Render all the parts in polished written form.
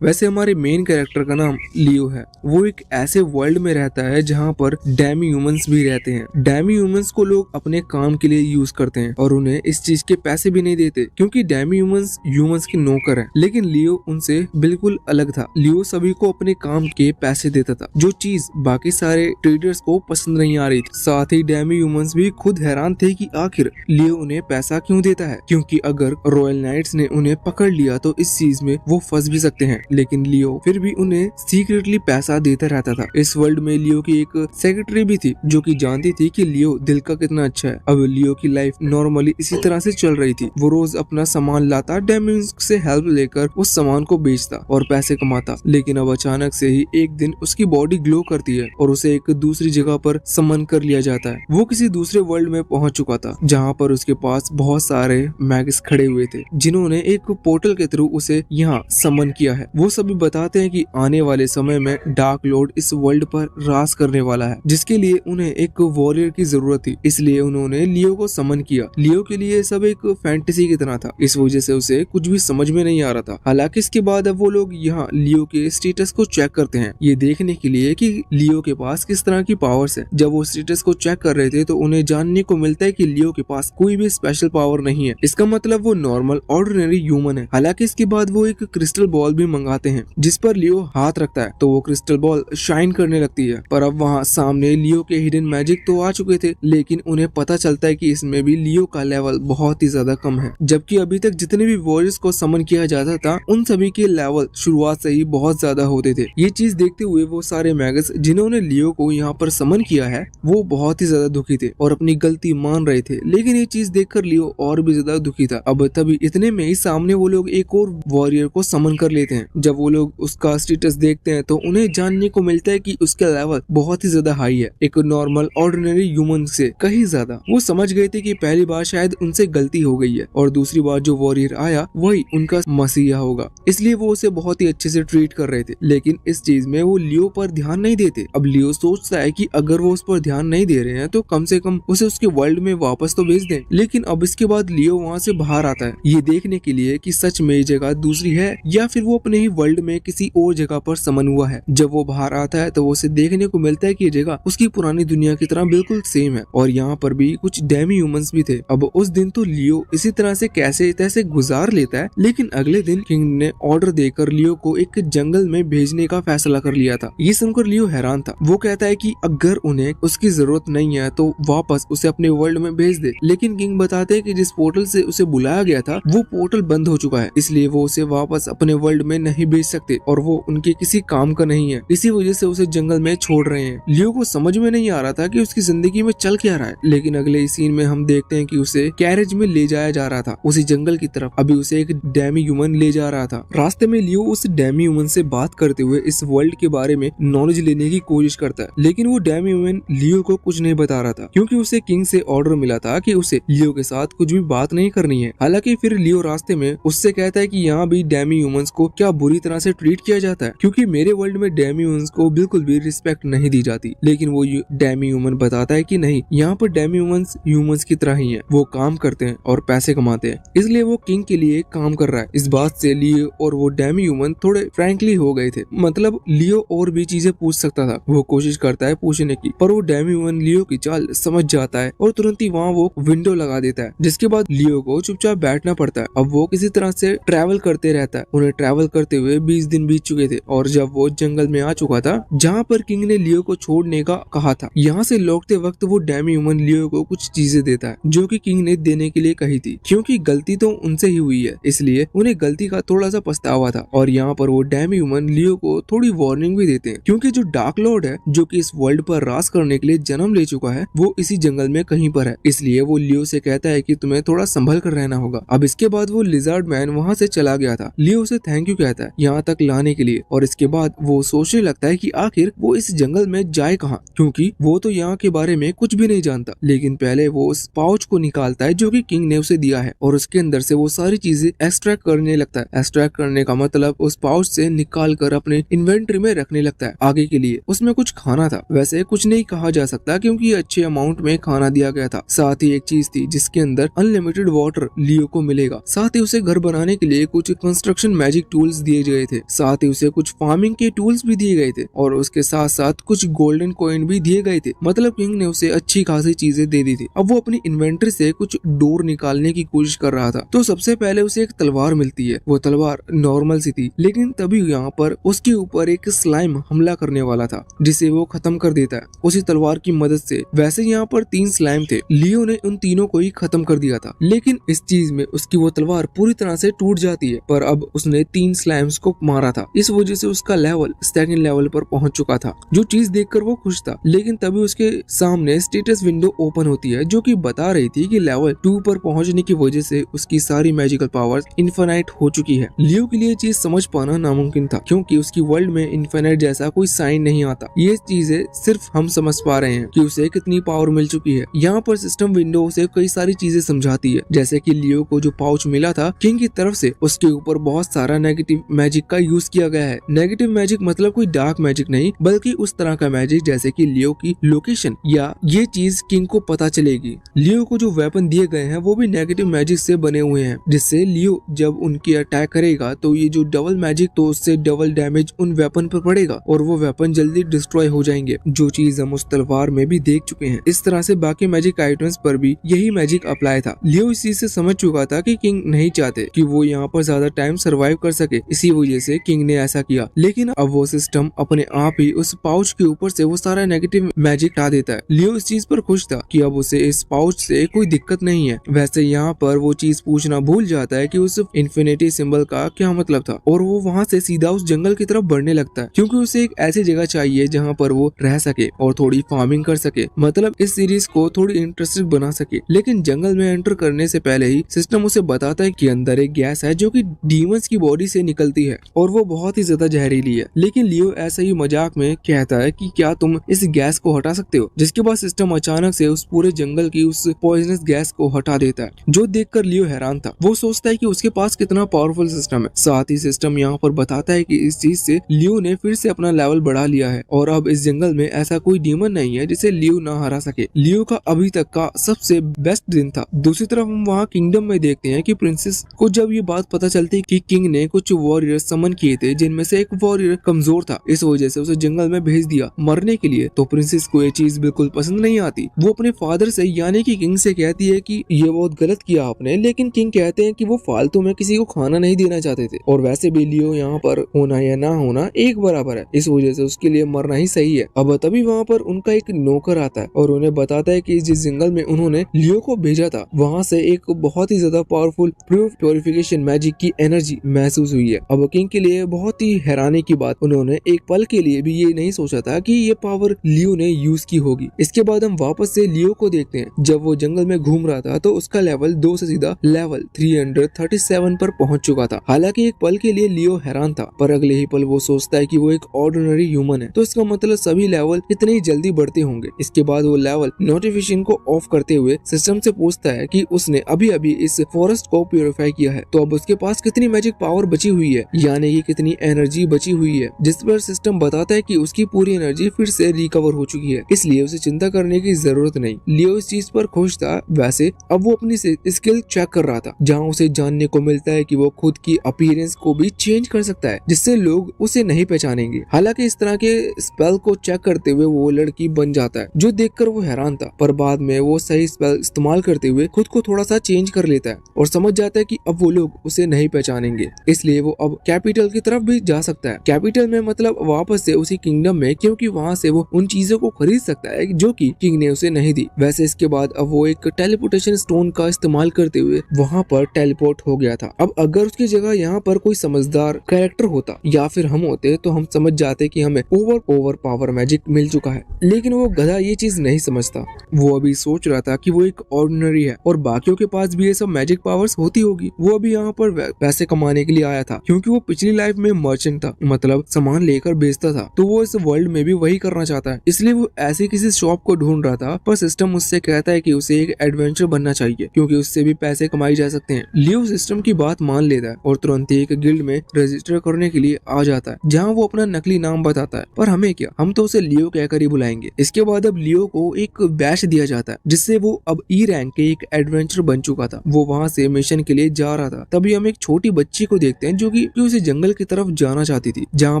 वैसे हमारे main character का नाम लियो है। वो एक ऐसे वर्ल्ड में रहता है जहाँ पर डेमी ह्यूमंस भी रहते हैं। डेमी ह्यूमंस को लोग अपने काम के लिए यूज करते हैं और उन्हें इस चीज के पैसे भी नहीं देते, क्योंकि डेमी ह्यूमंस के नौकर हैं। लेकिन लियो उनसे बिल्कुल अलग था। लियो सभी को अपने काम के पैसे देता था, जो चीज बाकी सारे ट्रेडर्स को पसंद नहीं आ रही थी। साथ ही डेमी ह्यूमंस भी खुद हैरान थे कि आखिर लियो उन्हें पैसा क्यों देता है, क्योंकि अगर रॉयल नाइट्स ने उन्हें पकड़ लिया तो इस चीज में वो फंस भी सकते हैं। लेकिन लियो फिर भी उन्हें सीक्रेटली पैसा देता रहता था। इस वर्ल्ड में लियो की एक सेक्रेटरी भी थी जो कि जानती थी कि लियो दिल का कितना अच्छा है। अब लियो की लाइफ नॉर्मली इसी तरह से चल रही थी। वो रोज अपना सामान लाता, डेमी से हेल्प लेकर उस सामान को बेचता और पैसे कमाता। लेकिन अब अचानक से ही एक दिन उसकी बॉडी ग्लो करती है और उसे एक दूसरी जगह पर समन कर लिया जाता है। वो किसी दूसरे वर्ल्ड में पहुंच चुका था, जहाँ पर उसके पास बहुत सारे मैग्स खड़े हुए थे, जिन्होंने एक पोर्टल के थ्रू उसे यहाँ समन किया है। वो सभी बताते हैं कि आने वाले समय में डार्क लॉर्ड इस वर्ल्ड पर राज करने वाला है, जिसके लिए उन्हें एक वॉरियर की जरूरत थी। इसलिए उन्होंने लियो को समन किया। लियो के लिए सब एक फैंटेसी की तरह था, इस वजह से उसे कुछ भी समझ में नहीं आ रहा था। हालांकि इसके बाद अब वो लोग यहाँ लियो के स्टेटस को चेक करते हैं, ये देखने के लिए कि लियो के पास किस तरह की पावर्स है। जब वो स्टेटस को चेक कर रहे थे तो उन्हें जानने को मिलता है कि लियो के पास कोई भी स्पेशल पावर नहीं है। इसका मतलब वो नॉर्मल ऑर्डिनरी ह्यूमन है। हालांकि इसके बाद वो एक क्रिस्टल बॉल भी मंगाते हैं, जिस पर लियो हाथ रखता है तो वो क्रिस्टल बॉल शाइन करने लगती है। पर अब वहाँ सामने लियो के हिडन मैजिक तो आ चुके थे, लेकिन उन्हें पता चलता है कि इसमें भी लियो का लेवल बहुत ही ज्यादा कम है। जबकि अभी तक जितने भी वॉरियर्स को समन किया जाता था, उन सभी के लेवल शुरुआत से ही बहुत ज्यादा होते थे। ये चीज देखते हुए वो सारे मैगस जिन्होंने लियो को यहाँ पर समन किया है, वो बहुत ही ज्यादा दुखी थे और अपनी गलती मान रहे थे। लेकिन ये चीज देखकर लियो और भी ज्यादा दुखी था। अब तभी इतने में ही सामने वो लोग एक और वॉरियर को समन कर लेते हैं। जब वो लोग उसका स्टेटस देखते हैं तो उन्हें जानने को मिलता है कि उसका लेवल बहुत ही ज्यादा हाई है, एक नॉर्मल ऑर्डिनरी ह्यूमन से कहीं ज्यादा। वो समझ गए थे कि पहली बार शायद उनसे गलती हो गई है और दूसरी बार जो वॉरियर आया वही उनका मसीहा होगा, इसलिए वो उसे बहुत ही अच्छे से ट्रीट कर रहे थे। लेकिन इस चीज में वो लियो पर ध्यान नहीं देते। अब लियो सोचता है कि अगर वो उस पर ध्यान नहीं दे रहे हैं तो कम से कम उसे उसके वर्ल्ड में वापस तो भेज दें। लेकिन अब इसके बाद लियो वहाँ से बाहर आता है, ये देखने के लिए कि सच में ये जगह दूसरी है या फिर वो अपने ही वर्ल्ड में किसी और जगह पर समन हुआ है। जब वो बाहर आता है तो वो उसे देखने को मिलता है कि ये जगह उसकी पुरानी दुनिया की तरह बिल्कुल सेम है और यहाँ पर भी कुछ डेमी ह्यूमंस भी थे। अब उस दिन तो लियो इसी तरह से कैसे तैसे गुजार लेता है, लेकिन अगले दिन किंग ने ऑर्डर देकर लियो को एक जंगल में भेजने का फैसला कर लिया था। ये सुनकर लियो हैरान था। वो कहता है कि अगर उन्हें उसकी जरूरत नहीं है तो वापस उसे अपने वर्ल्ड में भेज दे। लेकिन किंग बताते हैं कि जिस पोर्टल से उसे बुलाया गया था वो पोर्टल बंद हो चुका है, इसलिए वो उसे वापस अपने वर्ल्ड में नहीं भेज सकते और वो उनके किसी काम का नहीं है। इसी वजह से उसे जंगल में छोड़ रहे हैं। लियो को समझ में नहीं आ रहा था कि उसकी जिंदगी में चल क्या रहा है। लेकिन अगले सीन में हम देखते हैं कि उसे कैरेज में ले जाया जा रहा था उसी जंगल की तरफ। अभी उसे एक डेमी ह्यूमन ले जा रहा था। रास्ते में लियो उस डेमी ह्यूमन से बात करते हुए इस वर्ल्ड के बारे में नॉलेज लेने की कोशिश करता है, लेकिन वो डेमी ह्यूमन लियो को कुछ नहीं बता रहा था, क्योंकि उसे किंग से ऑर्डर मिला था कि उसे लियो के साथ कुछ भी बात नहीं करनी है। हालांकि फिर लियो रास्ते में उससे कहता है कि यहाँ भी डेमी ह्यूमंस को क्या बुरी तरह से ट्रीट किया जाता है, क्योंकि मेरे वर्ल्ड में डेमी ह्यूमंस को बिल्कुल भी रिस्पेक्ट नहीं दी जाती। लेकिन वो डेमी ह्यूमन बताता है कि नहीं, यहाँ पर डेमी ह्यूमंस की तरह ही है, वो काम करते हैं और पैसे कमाते हैं, इसलिए वो किंग के लिए काम कर रहा है। इस बात से लियो और वो डेमी ह्यूमन थोड़े फ्रैंकली हो गए थे। मतलब लियो और भी चीजें पूछ सकता था, वो कोशिश करता है पूछने की, पर वो डेमी ह्यूमन लियो की चाल समझ जाता है और तुरंत ही वहाँ वो विंडो लगा देता है, जिसके बाद लियो को चुपचाप बैठना पड़ता है। अब वो किसी तरह से ट्रैवल करते रहता है। उन्हें ट्रैवल करते हुए 20 दिन बीत चुके थे और जब वो जंगल में आ चुका था जहाँ पर किंग ने लियो को छोड़ने का कहा था, यहाँ से लौटते वक्त वो डेमी ह्यूमन लियो को कुछ चीजें देता है जो कि किंग ने देने के लिए कही थी, क्योंकि गलती तो उनसे ही हुई है, इसलिए उन्हें गलती का थोड़ा सा पछतावा था। और यहाँ पर वो डेमी ह्यूमन लियो को थोड़ी वार्निंग भी देते हैं, क्योंकि जो डार्क लॉर्ड है जो कि इस वर्ल्ड पर राज करने के लिए जन्म ले चुका है, वो इसी जंगल में कहीं पर है। इसलिए वो लियो से कहता है कि तुम्हें थोड़ा संभल कर रहना होगा। अब इसके बाद वो लिजर्ड मैन वहाँ से चला गया था। लियो उसे थैंक यू कहता है यहाँ तक लाने के लिए, और इसके बाद वो सोचने लगता है कि आखिर वो इस जंगल में जाए कहाँ, क्योंकि वो तो यहाँ के बारे में कुछ भी नहीं जानता। लेकिन पहले वो उस पाउच को निकालता है जो कि किंग ने उसे दिया है और उसके अंदर से वो सारी चीजें एक्सट्रैक्ट करने लगता है। एक्सट्रैक्ट करने का मतलब उस पाउच से निकाल कर अपने इन्वेंटरी में रखने लगता है आगे के लिए। उसमें कुछ खाना था, वैसे कुछ नहीं कहा जा सकता क्योंकि अच्छे अमाउंट में खाना दिया गया था। साथ ही एक चीज थी जिसके अंदर अनलिमिटेड वाटर लियो को मिलेगा। साथ ही उसे घर बनाने के लिए कुछ कंस्ट्रक्शन मैजिक टूल्स दिए गए थे, साथ ही उसे कुछ फार्मिंग के टूल्स भी दिए गए थे और उसके साथ साथ कुछ गोल्डन कॉइन भी दिए गए थे। मतलब किंग ने उसे अच्छी खासी चीजें दे दी थी। अब वो अपनी इन्वेंटरी से कुछ डोर निकालने की कोशिश कर रहा था, तो सबसे पहले उसे एक तलवार मिलती है। वो तलवार नॉर्मल सी थी, लेकिन तभी यहाँ पर उसके ऊपर एक स्लाइम हमला करने वाला था, जिसे वो खत्म कर देता है उसी तलवार की मदद से। वैसे यहाँ पर 3 स्लाइम थे, लियो ने उन तीनों को ही खत्म कर दिया था, लेकिन इस चीज में उसकी वो तलवार पूरी तरह से टूट जाती है। पर अब उसने 3 स्लाइम्स को मारा था, इस वजह से उसका लेवल सेकंड लेवल पर पहुंच चुका था, जो चीज देखकर वो खुश था। लेकिन तभी उसके सामने स्टेटस विंडो ओपन होती है, जो कि बता रही थी कि लेवल 2 पर पहुंचने की वजह से उसकी सारी मैजिकल पावर्स इन्फिनाइट हो चुकी है। लियो के लिए चीज समझ पाना नामुमकिन था, क्योंकि उसकी वर्ल्ड में इन्फिनाइट जैसा कोई साइन नहीं आता। ये चीजें सिर्फ हम समझ पा रहे हैं कि उसे कितनी पावर मिल चुकी है। यहाँ पर सिस्टम विंडो उसे कई सारी चीजें समझाती है, जैसे कि लियो को जो पाउच मिला था किंग की तरफ से, उसके ऊपर बहुत सारा नेगेटिव मैजिक का यूज किया गया है। नेगेटिव मैजिक मतलब कोई डार्क मैजिक नहीं, बल्कि उस तरह का मैजिक जैसे कि लियो की लोकेशन या ये चीज किंग को पता चलेगी। लियो को जो वेपन दिए गए हैं वो भी नेगेटिव मैजिक से बने हुए हैं, जिससे लियो जब उनकी अटैक करेगा तो ये जो डबल मैजिक, तो उससे डबल डैमेज उन वेपन पर पड़ेगा और वो वेपन जल्दी डिस्ट्रॉय हो जाएंगे, जो चीज हम उस तलवार में भी देख चुके हैं। इस तरह से बाकी मैजिक आइटम्स पर भी यही मैजिक अप्लाई था। लियो इस चीज से समझ चुका था कि किंग नहीं चाहते कि वो यहाँ पर ज्यादा टाइम सरवाइव कर सके, इसी वजह से किंग ने ऐसा किया। लेकिन अब वो सिस्टम अपने आप ही उस पाउच के ऊपर से वो सारा नेगेटिव मैजिक हटा देता है। लियो इस चीज पर खुश था कि अब उसे इस पाउच से कोई दिक्कत नहीं है। वैसे यहाँ पर वो चीज पूछना भूल जाता है कि उस इन्फिनिटी सिंबल का क्या मतलब था, और वो वहाँ से सीधा उस जंगल की तरफ बढ़ने लगता है, क्योंकि उसे एक ऐसी जगह चाहिए जहाँ पर वो रह सके और थोड़ी फार्मिंग कर सके, मतलब इस सीरीज को थोड़ी इंटरेस्टिंग बना सके। लेकिन जंगल में एंटर करने से पहले ही सिस्टम उसे बताता है कि अंदर एक गैस है जो कि डीमंस की बॉडी से निकलती है और वो बहुत ही ज्यादा जहरीली है। लेकिन लियो ऐसा ही मजाक में कहता है कि क्या तुम इस गैस को हटा सकते हो, जिसके बाद सिस्टम अचानक से उस पूरे जंगल की उस पॉइजनस गैस को हटा देता है, जो देखकर लियो हैरान था। वो सोचता है कि उसके पास कितना पावरफुल सिस्टम है। साथ ही सिस्टम यहाँ पर बताता है कि इस चीज से लियो ने फिर से अपना लेवल बढ़ा लिया है और अब इस जंगल में ऐसा कोई डीमन नहीं है जिसे लियो ना हरा सके। लियो का अभी तक का सबसे बेस्ट दिन था। दूसरी तरफ हम वहाँ किंगडम में देखते हैं कि प्रिंसेस को जब ये बात पता चलती कि किंग ने कुछ वॉरियर समन किए थे, जिनमें से एक वॉरियर कमजोर था, इस वजह से उसे जंगल में भेज दिया मरने के लिए, तो प्रिंसेस को ये चीज बिल्कुल पसंद नहीं आती। वो अपने फादर से यानी कि किंग से कहती है कि ये बहुत गलत किया आपने, लेकिन किंग कहते हैं कि वो फालतू में किसी को खाना नहीं देना चाहते थे और वैसे भी लियो यहाँ पर होना या ना होना एक बराबर है, इस वजह से उसके लिए मरना ही सही है। अब तभी वहाँ पर उनका एक नौकर आता है और उन्हें बताता है कि जिस जंगल में उन्होंने लियो को भेजा था वहाँ से एक बहुत ही ज्यादा पावरफुल प्योरिफिकेशन मैजिक की एनर्जी महसूस हुई है। अब किंग के लिए बहुत ही हैरानी की बात, उन्होंने एक पल के लिए भी ये नहीं सोचा था कि ये पावर लियो ने यूज की होगी। इसके बाद हम वापस से लियो को देखते हैं। जब वो जंगल में घूम रहा था तो उसका लेवल 2 से सीधा लेवल 337 पर पहुंच चुका था। हालांकि एक पल के लिए लियो हैरान था, पर अगले ही पल वो सोचता है कि वो एक ऑर्डिनरी ह्यूमन है, तो इसका मतलब सभी लेवल इतने ही जल्दी बढ़ते होंगे। इसके बाद वो लेवल नोटिफिकेशन को ऑफ करते हुए सिस्टम से पूछता है कि उसने अभी अभी इस फॉरेस्ट को प्यूरिफाई किया है, तो अब उसके पास कितनी मैजिक पावर बची हुई है, यानी कि कितनी एनर्जी बची हुई है, जिस पर सिस्टम बताता है कि उसकी पूरी एनर्जी फिर से रिकवर हो चुकी है, इसलिए उसे चिंता करने की जरूरत नहीं। लियो इस चीज पर खुश था। वैसे अब वो अपनी स्किल चेक कर रहा था, जहाँ उसे जानने को मिलता है कि वो खुद की अपीयरेंस को भी चेंज कर सकता है, जिससे लोग उसे नहीं पहचानेंगे। हालांकि इस तरह के स्पेल को चेक करते हुए वो लड़की बन जाता है, जो देखकर वो हैरान था, पर बाद में वो सही स्पेल इस्तेमाल करते हुए खुद को थोड़ा सा चेंज कर लेता है और समझ जाता है कि अब वो लोग उसे नहीं पहचानेंगे, इसलिए वो अब कैपिटल की तरफ भी जा सकता है। कैपिटल में मतलब वापस से उसी किंगडम में, क्योंकि वहाँ से वो उन चीजों को खरीद सकता है जो कि किंग ने उसे नहीं दी। वैसे इसके बाद अब वो एक टेलीपोर्टेशन स्टोन का इस्तेमाल करते हुए वहाँ पर टेलीपोर्ट हो गया था। अब अगर उसकी जगह यहाँ पर कोई समझदार कैरेक्टर होता या फिर हम होते तो हम समझ जाते कि हमें ओवर पावर मैजिक मिल चुका है, लेकिन वो गधा ये चीज नहीं समझता। वो अभी सोच रहा था कि वो एक ऑर्डिनरी है और बाकियों के पास भी ये सब मैजिक पावर्स होती होगी। वो अभी यहाँ पर पैसे कमाने के लिए आया था, क्योंकि वो पिछली लाइफ में मर्चेंट था, मतलब सामान लेकर बेचता था, तो वो इस वर्ल्ड में भी वही करना चाहता है, इसलिए वो ऐसी किसी शॉप को ढूंढ रहा था। पर सिस्टम उससे कहता है कि उसे एक एडवेंचर बनना चाहिए, क्योंकि उससे भी पैसे कमाए जा सकते हैं। लियो सिस्टम की बात मान लेता है और तुरंत ही एक गिल्ड में रजिस्टर करने के लिए आ जाता है, जहाँ वो अपना नकली नाम बताता है। पर हमें क्या, हम तो उसे लियो कहकर ही बुलाएंगे। इसके बाद अब लियो को एक बैच दिया जाता है, जिससे वो अब ई रैंक के एक एडवेंचर बन चुका था। वो वहाँ से मिशन के लिए जा रहा था, तभी हम एक छोटी बच्ची को देखते हैं जो कि कि उसे जंगल की तरफ जाना चाहती थी जहाँ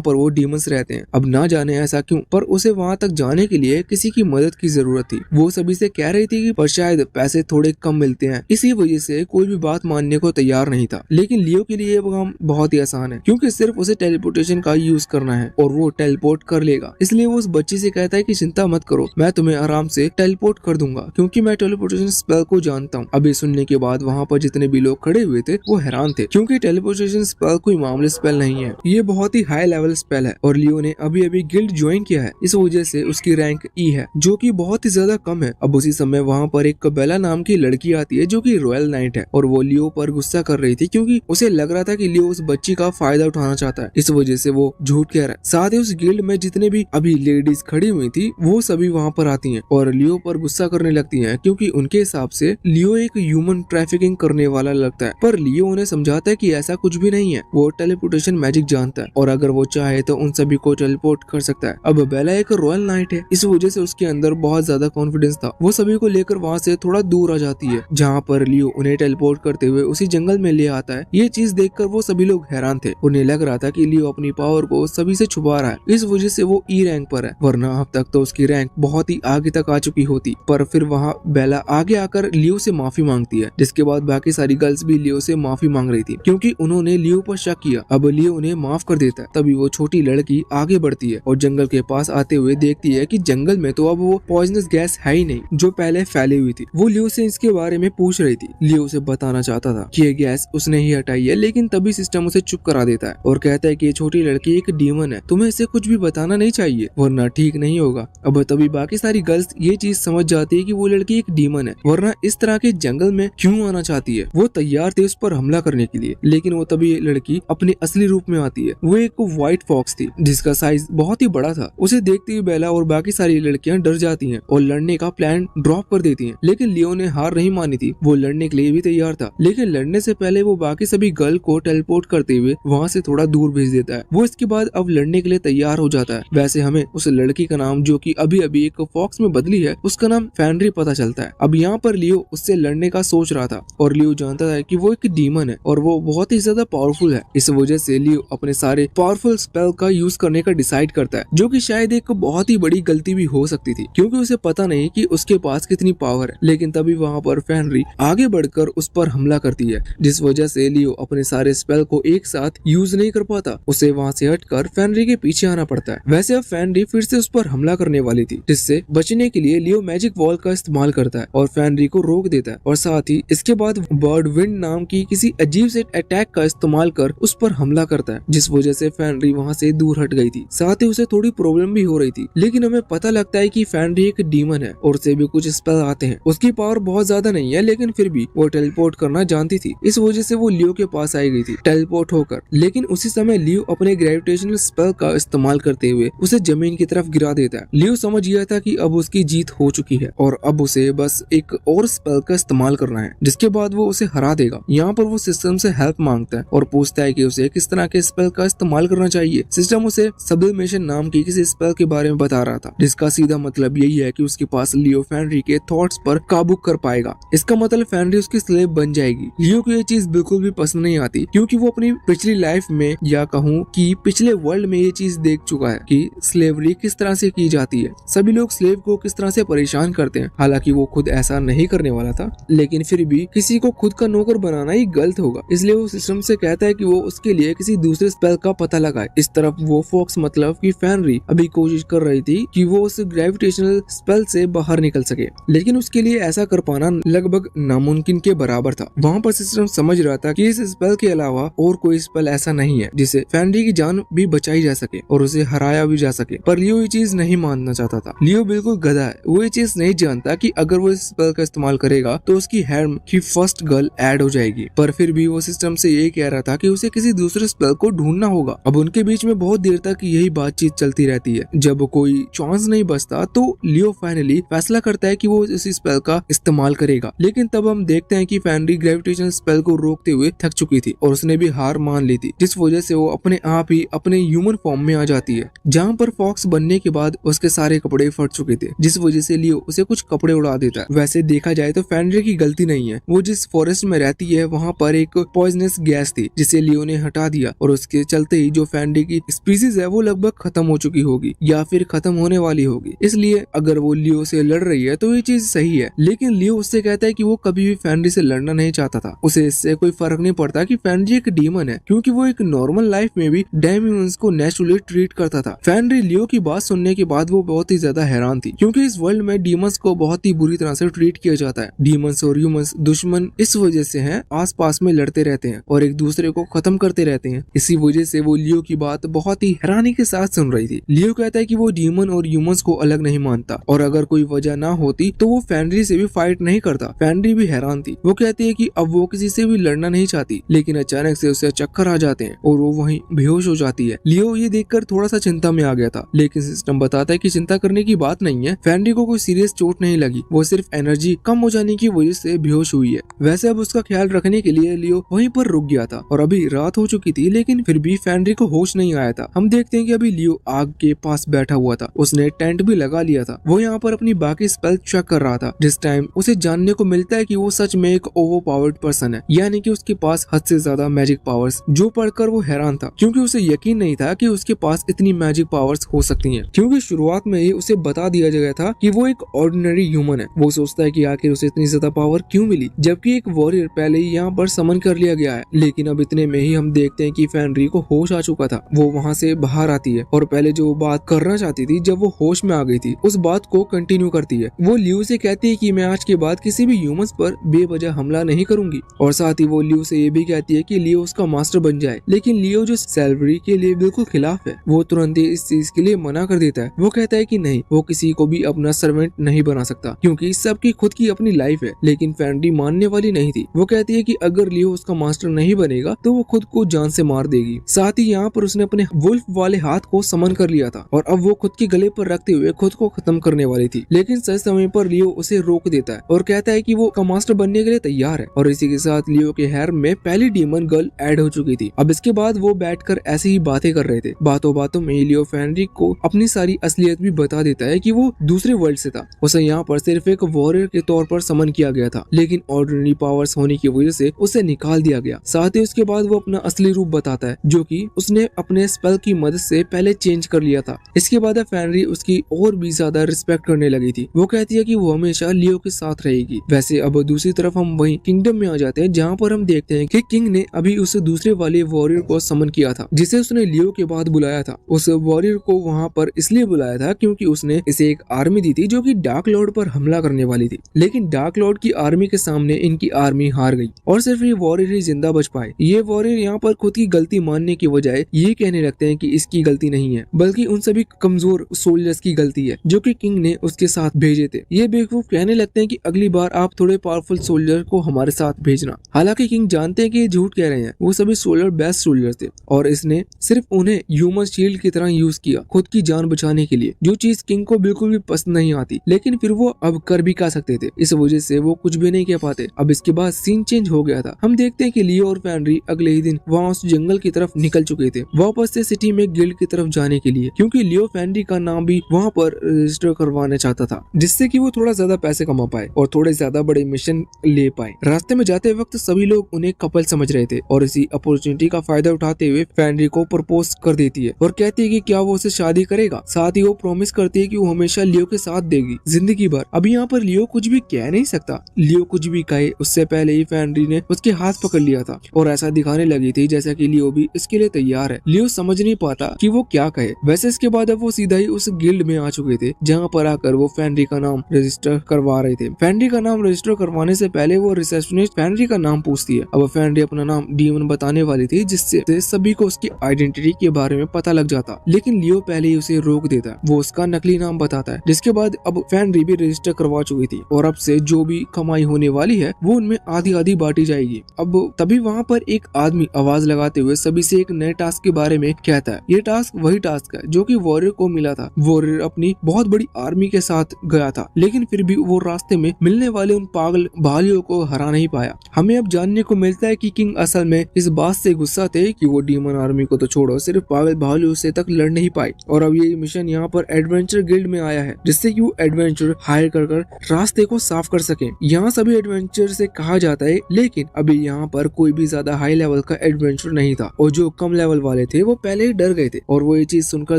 पर वो डीमंस रहते हैं। अब ना जाने ऐसा क्यों, पर उसे वहाँ तक जाने के लिए किसी की मदद की जरूरत थी। वो सभी से कह रही थी कि पर शायद पैसे थोड़े कम मिलते हैं, इसी वजह से कोई भी बात मानने को तैयार नहीं था। लेकिन लियो के लिए ये काम बहुत ही आसान है क्योंकि सिर्फ उसे टेलीपोर्टेशन का यूज करना है और वो टेलीपोर्ट कर लेगा। इसलिए वो उस बच्ची से कहता है कि चिंता मत करो, मैं तुम्हें आराम से टेलीपोर्ट कर दूंगा क्योंकि मैं टेलीपोर्टेशन स्पेल को जानता हूँ। अभी सुनने के बाद वहाँ पर जितने भी लोग खड़े हुए थे वो हैरान थे क्योंकि टेलीपोर्टेशन स्पेल कोई मामूली स्पेल नहीं है, ये बहुत ही हाई लेवल स्पेल है और लियो ने अभी अभी गिल्ड ज्वाइन किया है। इस वजह से उसकी रैंक ई है जो कि बहुत ही ज्यादा कम है। अब उसी समय वहाँ पर एक बेला नाम की लड़की आती है जो कि रॉयल नाइट है और वो लियो पर गुस्सा कर रही थी क्योंकि उसे लग रहा था कि लियो उस बच्ची का फायदा उठाना चाहता है। इस वजह से वो झूठ कह रहा है। साथ ही उस गिल्ड में जितने भी अभी लेडीज खड़ी हुई थी वो सभी वहाँ पर आती हैं और लियो पर गुस्सा करने लगती हैं क्योंकि उनके हिसाब से लियो एक ह्यूमन ट्रैफिकिंग करने वाला लगता है। पर लियो उन्हें समझाता है कि ऐसा कुछ भी नहीं है, वो टेलीपोर्टेशन मैजिक जानता है और अगर वो चाहे तो उन सभी को टेलीपोर्ट कर सकता है। अब बेला एक रॉयल नाइट है, इस वजह से उसके अंदर बहुत ज्यादा कॉन्फिडेंस था। वो सभी को लेकर वहाँ से थोड़ा दूर आ जाती है जहाँ पर लियो उन्हें टेलीपोर्ट करते हुए उसी जंगल में ले आता है। ये चीज देखकर वो सभी लोग हैरान थे। उन्हें लग रहा था कि लियो अपनी पावर को सभी से छुपा रहा है, इस वजह से वो ई रैंक पर है, वरना अब तक तो उसकी रैंक बहुत ही आगे तक आ चुकी होती। पर फिर वहाँ बेला आगे आकर लियो से माफी मांगती है, जिसके बाद बाकी सारी गर्ल्स भी लियो से माफी मांग रही थी क्योंकि उन्होंने लियो पर शक किया। अब लियो उन्हें माफ कर देता है। तभी वो छोटी लड़की आगे बढ़ती है और जंगल के पास आते हुए देखती है कि जंगल में तो अब वो पॉइजनस गैस है ही नहीं जो पहले फैली हुई थी। वो लियो से इसके बारे में पूछ रही थी। लियो उसे बताना चाहता था कि ये गैस उसने ही हटाई है, लेकिन तभी सिस्टम उसे चुप करा देता है और कहता है कि ये छोटी लड़की एक डीमन है, तुम्हें इसे कुछ भी बताना नहीं चाहिए वरना ठीक नहीं होगा। अब तभी बाकी सारी गर्ल्स ये चीज समझ जाती है कि वो लड़की एक डीमन है, वरना इस तरह के जंगल में क्यों आना चाहती है। वो तैयार थे उस पर हमला करने के लिए, लेकिन वो तभी ये लड़की अपने असली रूप में आती है। वो एक व्हाइट फॉक्स थी जिसका साइज बहुत ही बड़ा था। उसे देखते ही बेला और बाकी सारी लड़कियां डर जाती हैं और लड़ने का प्लान ड्रॉप कर देती हैं। लेकिन लियो ने हार नहीं मानी थी, वो लड़ने के लिए भी तैयार था, लेकिन लड़ने से पहले वो बाकी सभी गर्ल को टेलीपोर्ट करते हुए वहाँ से थोड़ा दूर भेज देता है। वो इसके बाद अब लड़ने के लिए तैयार हो जाता है। वैसे हमें उस लड़की का नाम जो कि अभी अभी एक फॉक्स में बदली है उसका नाम फेनरी पता चलता है। अब यहाँ पर लियो उससे लड़ने का सोच रहा था और लियो जानता था कि वो एक डीमन है और वो बहुत ही ज्यादा पावरफुल है। इस वजह से लियो अपने सारे पावरफुल स्पेल का यूज करने का डिसाइड करता है, जो कि शायद एक बहुत ही बड़ी गलती भी हो सकती थी क्योंकि उसे पता नहीं कि उसके पास कितनी पावर है। लेकिन तभी वहाँ पर फेनरी आगे बढ़कर उस पर हमला करती है, जिस वजह से लियो अपने सारे स्पेल को एक साथ यूज नहीं कर पाता। उसे वहाँ से हटकर फेनरी के पीछे आना पड़ता है। वैसे अब फेनरी फिर से उस पर हमला करने वाली थी, जिससे बचने के लिए लियो मैजिक वॉल का इस्तेमाल करता है और फेनरी को रोक देता है और साथ ही इसके बाद बर्ड विंड नाम की किसी अजीब से अटैक का इस्तेमाल कर उस पर हमला करता है, जिस वजह से फेनरी वहाँ से दूर हट गई थी। साथ ही उसे थोड़ी प्रॉब्लम भी हो रही थी, लेकिन हमें पता लगता है कि फेनरी एक डीमन है और उसे भी कुछ स्पेल आते हैं। उसकी पावर बहुत ज्यादा नहीं है, लेकिन फिर भी वो टेलीपोर्ट करना जानती थी, इस वजह से वो लियो के पास आई गई थी टेलीपोर्ट होकर। लेकिन उसी समय लियो अपने ग्रेविटेशनल स्पेल का इस्तेमाल करते हुए उसे जमीन की तरफ गिरा देता है। लियो समझ गया था कि अब उसकी जीत हो चुकी है और अब उसे बस एक और स्पेल का इस्तेमाल करना है, जिसके बाद वो उसे हरा देगा। यहाँ पर वो सिस्टम से हेल्प मांगता है और पूछता है कि उसे किस तरह के स्पेल का इस्तेमाल करना चाहिए। सिस्टम उसे सब्लिमेशन नाम की किसी स्पेल के बारे में बता रहा था, जिसका सीधा मतलब यही है कि उसके पास लियो फेनरी के थॉट्स पर काबू कर पाएगा। इसका मतलब फेनरी उसकी स्लेव बन जाएगी। लियो को ये चीज बिल्कुल भी पसंद नहीं आती क्योंकि वो अपनी पिछली लाइफ में या कहूँ कि पिछले वर्ल्ड में ये चीज देख चुका है कि स्लेवरी किस तरह से की जाती है, सभी लोग स्लेव को किस तरह से परेशान करते हैं। हालांकि वो खुद ऐसा नहीं करने वाला था, लेकिन फिर भी किसी को खुद का नौकर बनाना ही गलत होगा, इसलिए वो सिस्टम से कहता है कि वो उसके लिए किसी दूसरे स्पेल का पता लगाए। इस तरफ वो फॉक्स मतलब कि फेनरी अभी कोशिश कर रही थी कि वो उस ग्रेविटेशनल स्पेल से बाहर निकल सके, लेकिन उसके लिए ऐसा कर पाना लगभग नामुमकिन के बराबर था। वहाँ पर सिस्टम समझ रहा था कि इस स्पेल के अलावा और कोई स्पेल ऐसा नहीं है जिसे फेनरी की जान भी बचाई जा सके और उसे हराया भी जा सके। पर लियो ये चीज नहीं मानना चाहता था। लियो बिल्कुल गधा है, वो ये चीज नहीं जानता कि अगर वो इस स्पेल का इस्तेमाल करेगा तो उसकी हेड की फर्स्ट गर्ल ऐड हो जाएगी। पर फिर भी वो सिस्टम से ये कह रहा था कि उसे किसी दूसरे स्पेल को ढूंढना होगा। अब उनके बीच में बहुत देर तक यही बातचीत चलती रहती है। जब कोई चांस नहीं बचता तो लियो फाइनली फैसला करता है कि वो इसी स्पेल का इस्तेमाल करेगा। लेकिन तब हम देखते हैं कि फेनरी ग्रेविटेशनल स्पेल को रोकते हुए थक चुकी थी और उसने भी हार मान ली थी, जिस वजह से वो अपने आप ही अपने ह्यूमन फॉर्म में आ जाती है, जहाँ पर फॉक्स बनने के बाद उसके सारे कपड़े फट चुके थे, जिस वजह से लियो उसे कुछ कपड़े उड़ा देता है। वैसे देखा जाए तो फेनरी की गलती नहीं है, वो जिस फॉरेस्ट में रहती है वहाँ पर एक पॉइजनस गैस थी जिसे लियो ने हटा दिया और उसके चलते ही जो फैंडी की स्पीसीज है वो लगभग खत्म हो चुकी होगी या फिर खत्म होने वाली होगी। इसलिए अगर वो लियो से लड़ रही है तो ये चीज सही है, लेकिन लियो उससे कहता है कि वो कभी भी फैंडी से लड़ना नहीं चाहता था। उसे इससे कोई फर्क नहीं पड़ता कि फैंडी एक डीमन है, क्योंकि वो एक नॉर्मल लाइफ में भी डेमियंस को नेचुरली ट्रीट करता था। फैंडी लियो की बात सुनने के बाद वो बहुत ही ज्यादा हैरान थी, क्योंकि इस वर्ल्ड में डीमंस को बहुत ही बुरी तरह से ट्रीट किया जाता है। डीमंस और ह्यूमंस दुश्मन इस वजह से हैं, आसपास में लड़ते रहते हैं और एक दूसरे को खत्म करते रहते हैं। इसी वजह से वो लियो की बात बहुत ही हैरानी के साथ सुन रही थी। लियो कहता है कि वो डीमन और ह्यूमंस को अलग नहीं मानता और अगर कोई वजह ना होती तो वो फैंड्री से भी फाइट नहीं करता। फैंड्री भी हैरान थी। वो कहती है कि अब वो किसी से भी लड़ना नहीं चाहती, लेकिन अचानक से उसे चक्कर आ जाते हैं और वो वहीं बेहोश हो जाती है। लियो ये देखकर थोड़ा सा चिंता में आ गया था, लेकिन सिस्टम बताता है कि चिंता करने की बात नहीं है। फैंड्री को कोई सीरियस चोट नहीं लगी, वो सिर्फ एनर्जी कम हो जाने की वजह से बेहोश हुई है। वैसे अब उसका ख्याल रखने के लिए लियो वहीं पर रुक गया था और अभी रात हो चुकी थी, लेकिन फिर भी फैंड्री को होश नहीं आया था। हम देखते हैं कि अभी लियो आग के पास बैठा हुआ था, उसने टेंट भी लगा लिया था। वो यहाँ पर अपनी बाकी स्पेल चेक कर रहा था। जिस टाइम उसे जानने को मिलता है कि वो सच में एक ओवर पावर्ड पर्सन है, यानी कि उसके पास हद से ज्यादा मैजिक पावर्स, जो पढ़कर वो हैरान था, क्योंकि उसे यकीन नहीं था कि उसके पास इतनी मैजिक पावर्स हो सकती हैं। क्योंकि शुरुआत में ही उसे बता दिया गया था कि वो एक ऑर्डिनरी ह्यूमन है। वो सोचता है कि आखिर उसे इतनी ज्यादा पावर क्यों मिली, जबकि एक वॉरियर पहले ही यहाँ पर समन कर लिया गया है। लेकिन अब इतने में ही हम देखते हैं कि फैंड्री को होश आ चुका था। वो वहाँ से बाहर आती है और पहले जो बात करना चाहती थी, जब वो होश में आ गई थी, उस बात को कंटिन्यू करती है। वो लियो से कहती है कि मैं आज के बाद किसी भी ह्यूमंस पर बेवजह हमला नहीं करूंगी, और साथ ही वो लियो से ये भी कहती है कि लियो उसका मास्टर बन जाए। लेकिन लियो जो सैलरी के लिए बिल्कुल खिलाफ है, वो तुरंत ही इस चीज के लिए मना कर देता है। वो कहता है कि नहीं, वो किसी को भी अपना सर्वेंट नहीं बना सकता, क्योंकि सबकी खुद की अपनी लाइफ है। लेकिन फैंड्री मानने वाली नहीं थी। वो कहती है कि अगर लियो उसका मास्टर नहीं बनेगा तो वो खुद को जान से मार देगी। साथ ही यहाँ पर उसने अपने वुल्फ वाले हाथ को समन कर लिया था और अब वो खुद के गले पर रखते हुए खुद को खत्म करने वाली थी। लेकिन सही समय पर लियो उसे रोक देता है और कहता है कि वो मास्टर बनने के लिए तैयार है। और इसी के साथ लियो के हेयर में पहली डीमन गर्ल ऐड हो चुकी थी। अब इसके बाद वो बैठकर ऐसी ही बातें कर रहे थे। बातों बातों में लियो फैंड्री को अपनी सारी असलियत भी बता देता है कि वो दूसरे वर्ल्ड से था। उसे यहाँ पर सिर्फ एक वॉरियर के तौर पर समन किया गया था, लेकिन ऑर्डिनरी पावर्स होने की वजह से उसे निकाल दिया गया। साथ ही उसके बाद वो अपना असली रूप बताता है, जो कि उसने अपने स्पेल की मदद से पहले चेंज कर लिया था। इसके बाद फैंड्री उसकी और भी ज्यादा रिस्पेक्ट करने लगी थी। वो कहती है कि वो हमेशा लियो के साथ रहेगी। वैसे अब दूसरी तरफ हम वही किंगडम में आ जाते हैं, जहाँ पर हम देखते हैं कि किंग ने अभी उस दूसरे वाले वॉरियर को समन किया था, जिसे उसने लियो के बाद बुलाया था। उस वॉरियर को वहाँ पर इसलिए बुलाया था क्योंकि उसने इसे एक आर्मी दी थी जो कि डार्क लॉर्ड पर हमला करने वाली थी। लेकिन डार्क लॉर्ड की आर्मी के सामने इनकी आर्मी हार गई और सिर्फ ये वॉरियर ही जिंदा बच पाए। ये वॉरियर यहाँ पर खुद की गलती मानने की बजाय ये कहने लगते हैं कि इसकी गलती नहीं है, बल्कि उन सभी कमजोर सोल्जर्स की गलती है जो कि किंग ने उसके साथ भेजे थे। ये बेवकूफ कहने लगते हैं कि अगली बार आप थोड़े पावरफुल सोल्जर को हमारे साथ भेजना। हालांकि किंग जानते हैं कि ये झूठ कह रहे हैं। वो सभी सोल्जर बेस्ट सोल्जर थे और इसने सिर्फ उन्हें ह्यूमन शील्ड की तरह यूज किया खुद की जान बचाने के लिए, जो चीज किंग को बिल्कुल भी पसंद नहीं आती। लेकिन फिर वो अब कर भी क्या सकते थे, इस वजह से वो कुछ भी नहीं कह पाते। अब इसके बाद सीन चेंज हो गया था। हम देखते हैं कि लियो और फैंड्री अगले ही दिन वहाँ उस जंगल की तरफ निकल चुके थे, वापस से सिटी में गिल्ड की तरफ जाने के लिए, क्योंकि लियो फैंड्री का नाम भी वहाँ पर रजिस्टर करवाना चाहता था, जिससे कि वो थोड़ा ज्यादा पैसे कमा पाए और थोड़े ज्यादा बड़े मिशन ले पाए। रास्ते में जाते वक्त सभी लोग उन्हें कपल समझ रहे थे और इसी अपॉर्चुनिटी का फायदा उठाते हुए फैंड्री को प्रपोज कर देती है और कहती है कि क्या वो उसे शादी करेगा। साथ ही वो प्रॉमिस करती है कि वो हमेशा लियो के साथ देगी जिंदगी भर। अभी यहाँ पर लियो कुछ भी कह नहीं सकता। लियो कुछ भी कहे उससे पहले ही फैंड्री ने उसके हाथ पकड़ लिया था और ऐसा दिखाने लगी थी जैसा कि लियो भी इसके लिए तैयार है। लियो समझ नहीं पाता कि वो क्या कहे। वैसे इसके बाद अब वो सीधा ही उस गिल्ड में आ चुके थे, जहाँ पर आकर वो फैंड्री का नाम रजिस्टर करवा रहे थे। फैंड्री का नाम रजिस्टर करवाने से पहले वो रिसेप्शनिस्ट फैंड्री का नाम पूछती है। अब फैंड्री अपना नाम डीमन बताने वाली थी, जिससे सभी को उसकी आइडेंटिटी के बारे में पता लग जाता, लेकिन लियो पहले ही उसे रोक देता है। वो उसका नकली नाम बताता है, जिसके बाद अब फैंड्री भी रजिस्टर करवा चुकी थी और अब से जो भी कमाई होने वाली है वो उनमें आधी आधी बांटी जाएगी। अब तभी वहाँ पर एक आदमी आवाज लगाते हुए सभी से एक नए टास्क के बारे में कहता है। ये टास्क वही टास्क है जो कि वॉरियर को मिला था। वॉरियर अपनी बहुत बड़ी आर्मी के साथ गया था, लेकिन फिर भी वो रास्ते में मिलने वाले उन पागल भालियों को हरा नहीं पाया। हमें अब जानने को मिलता है कि किंग असल में इस बात से गुस्सा थे कि वो डीमन आर्मी को तो छोड़ो, सिर्फ पागल भालियों से तक लड़ नहीं पाए। और अब ये मिशन यहाँ पर एडवेंचर गिल्ड में आया है, जिससे कि वो एडवेंचर हायर कर रास्ते को साफ कर सके। यहाँ सभी एडवेंचर से कहा जाता है, लेकिन अभी यहाँ पर कोई भी ज्यादा हाई लेवल लेवल का एडवेंचर नहीं था और जो कम लेवल वाले थे वो पहले ही डर गए थे और वो ये चीज सुनकर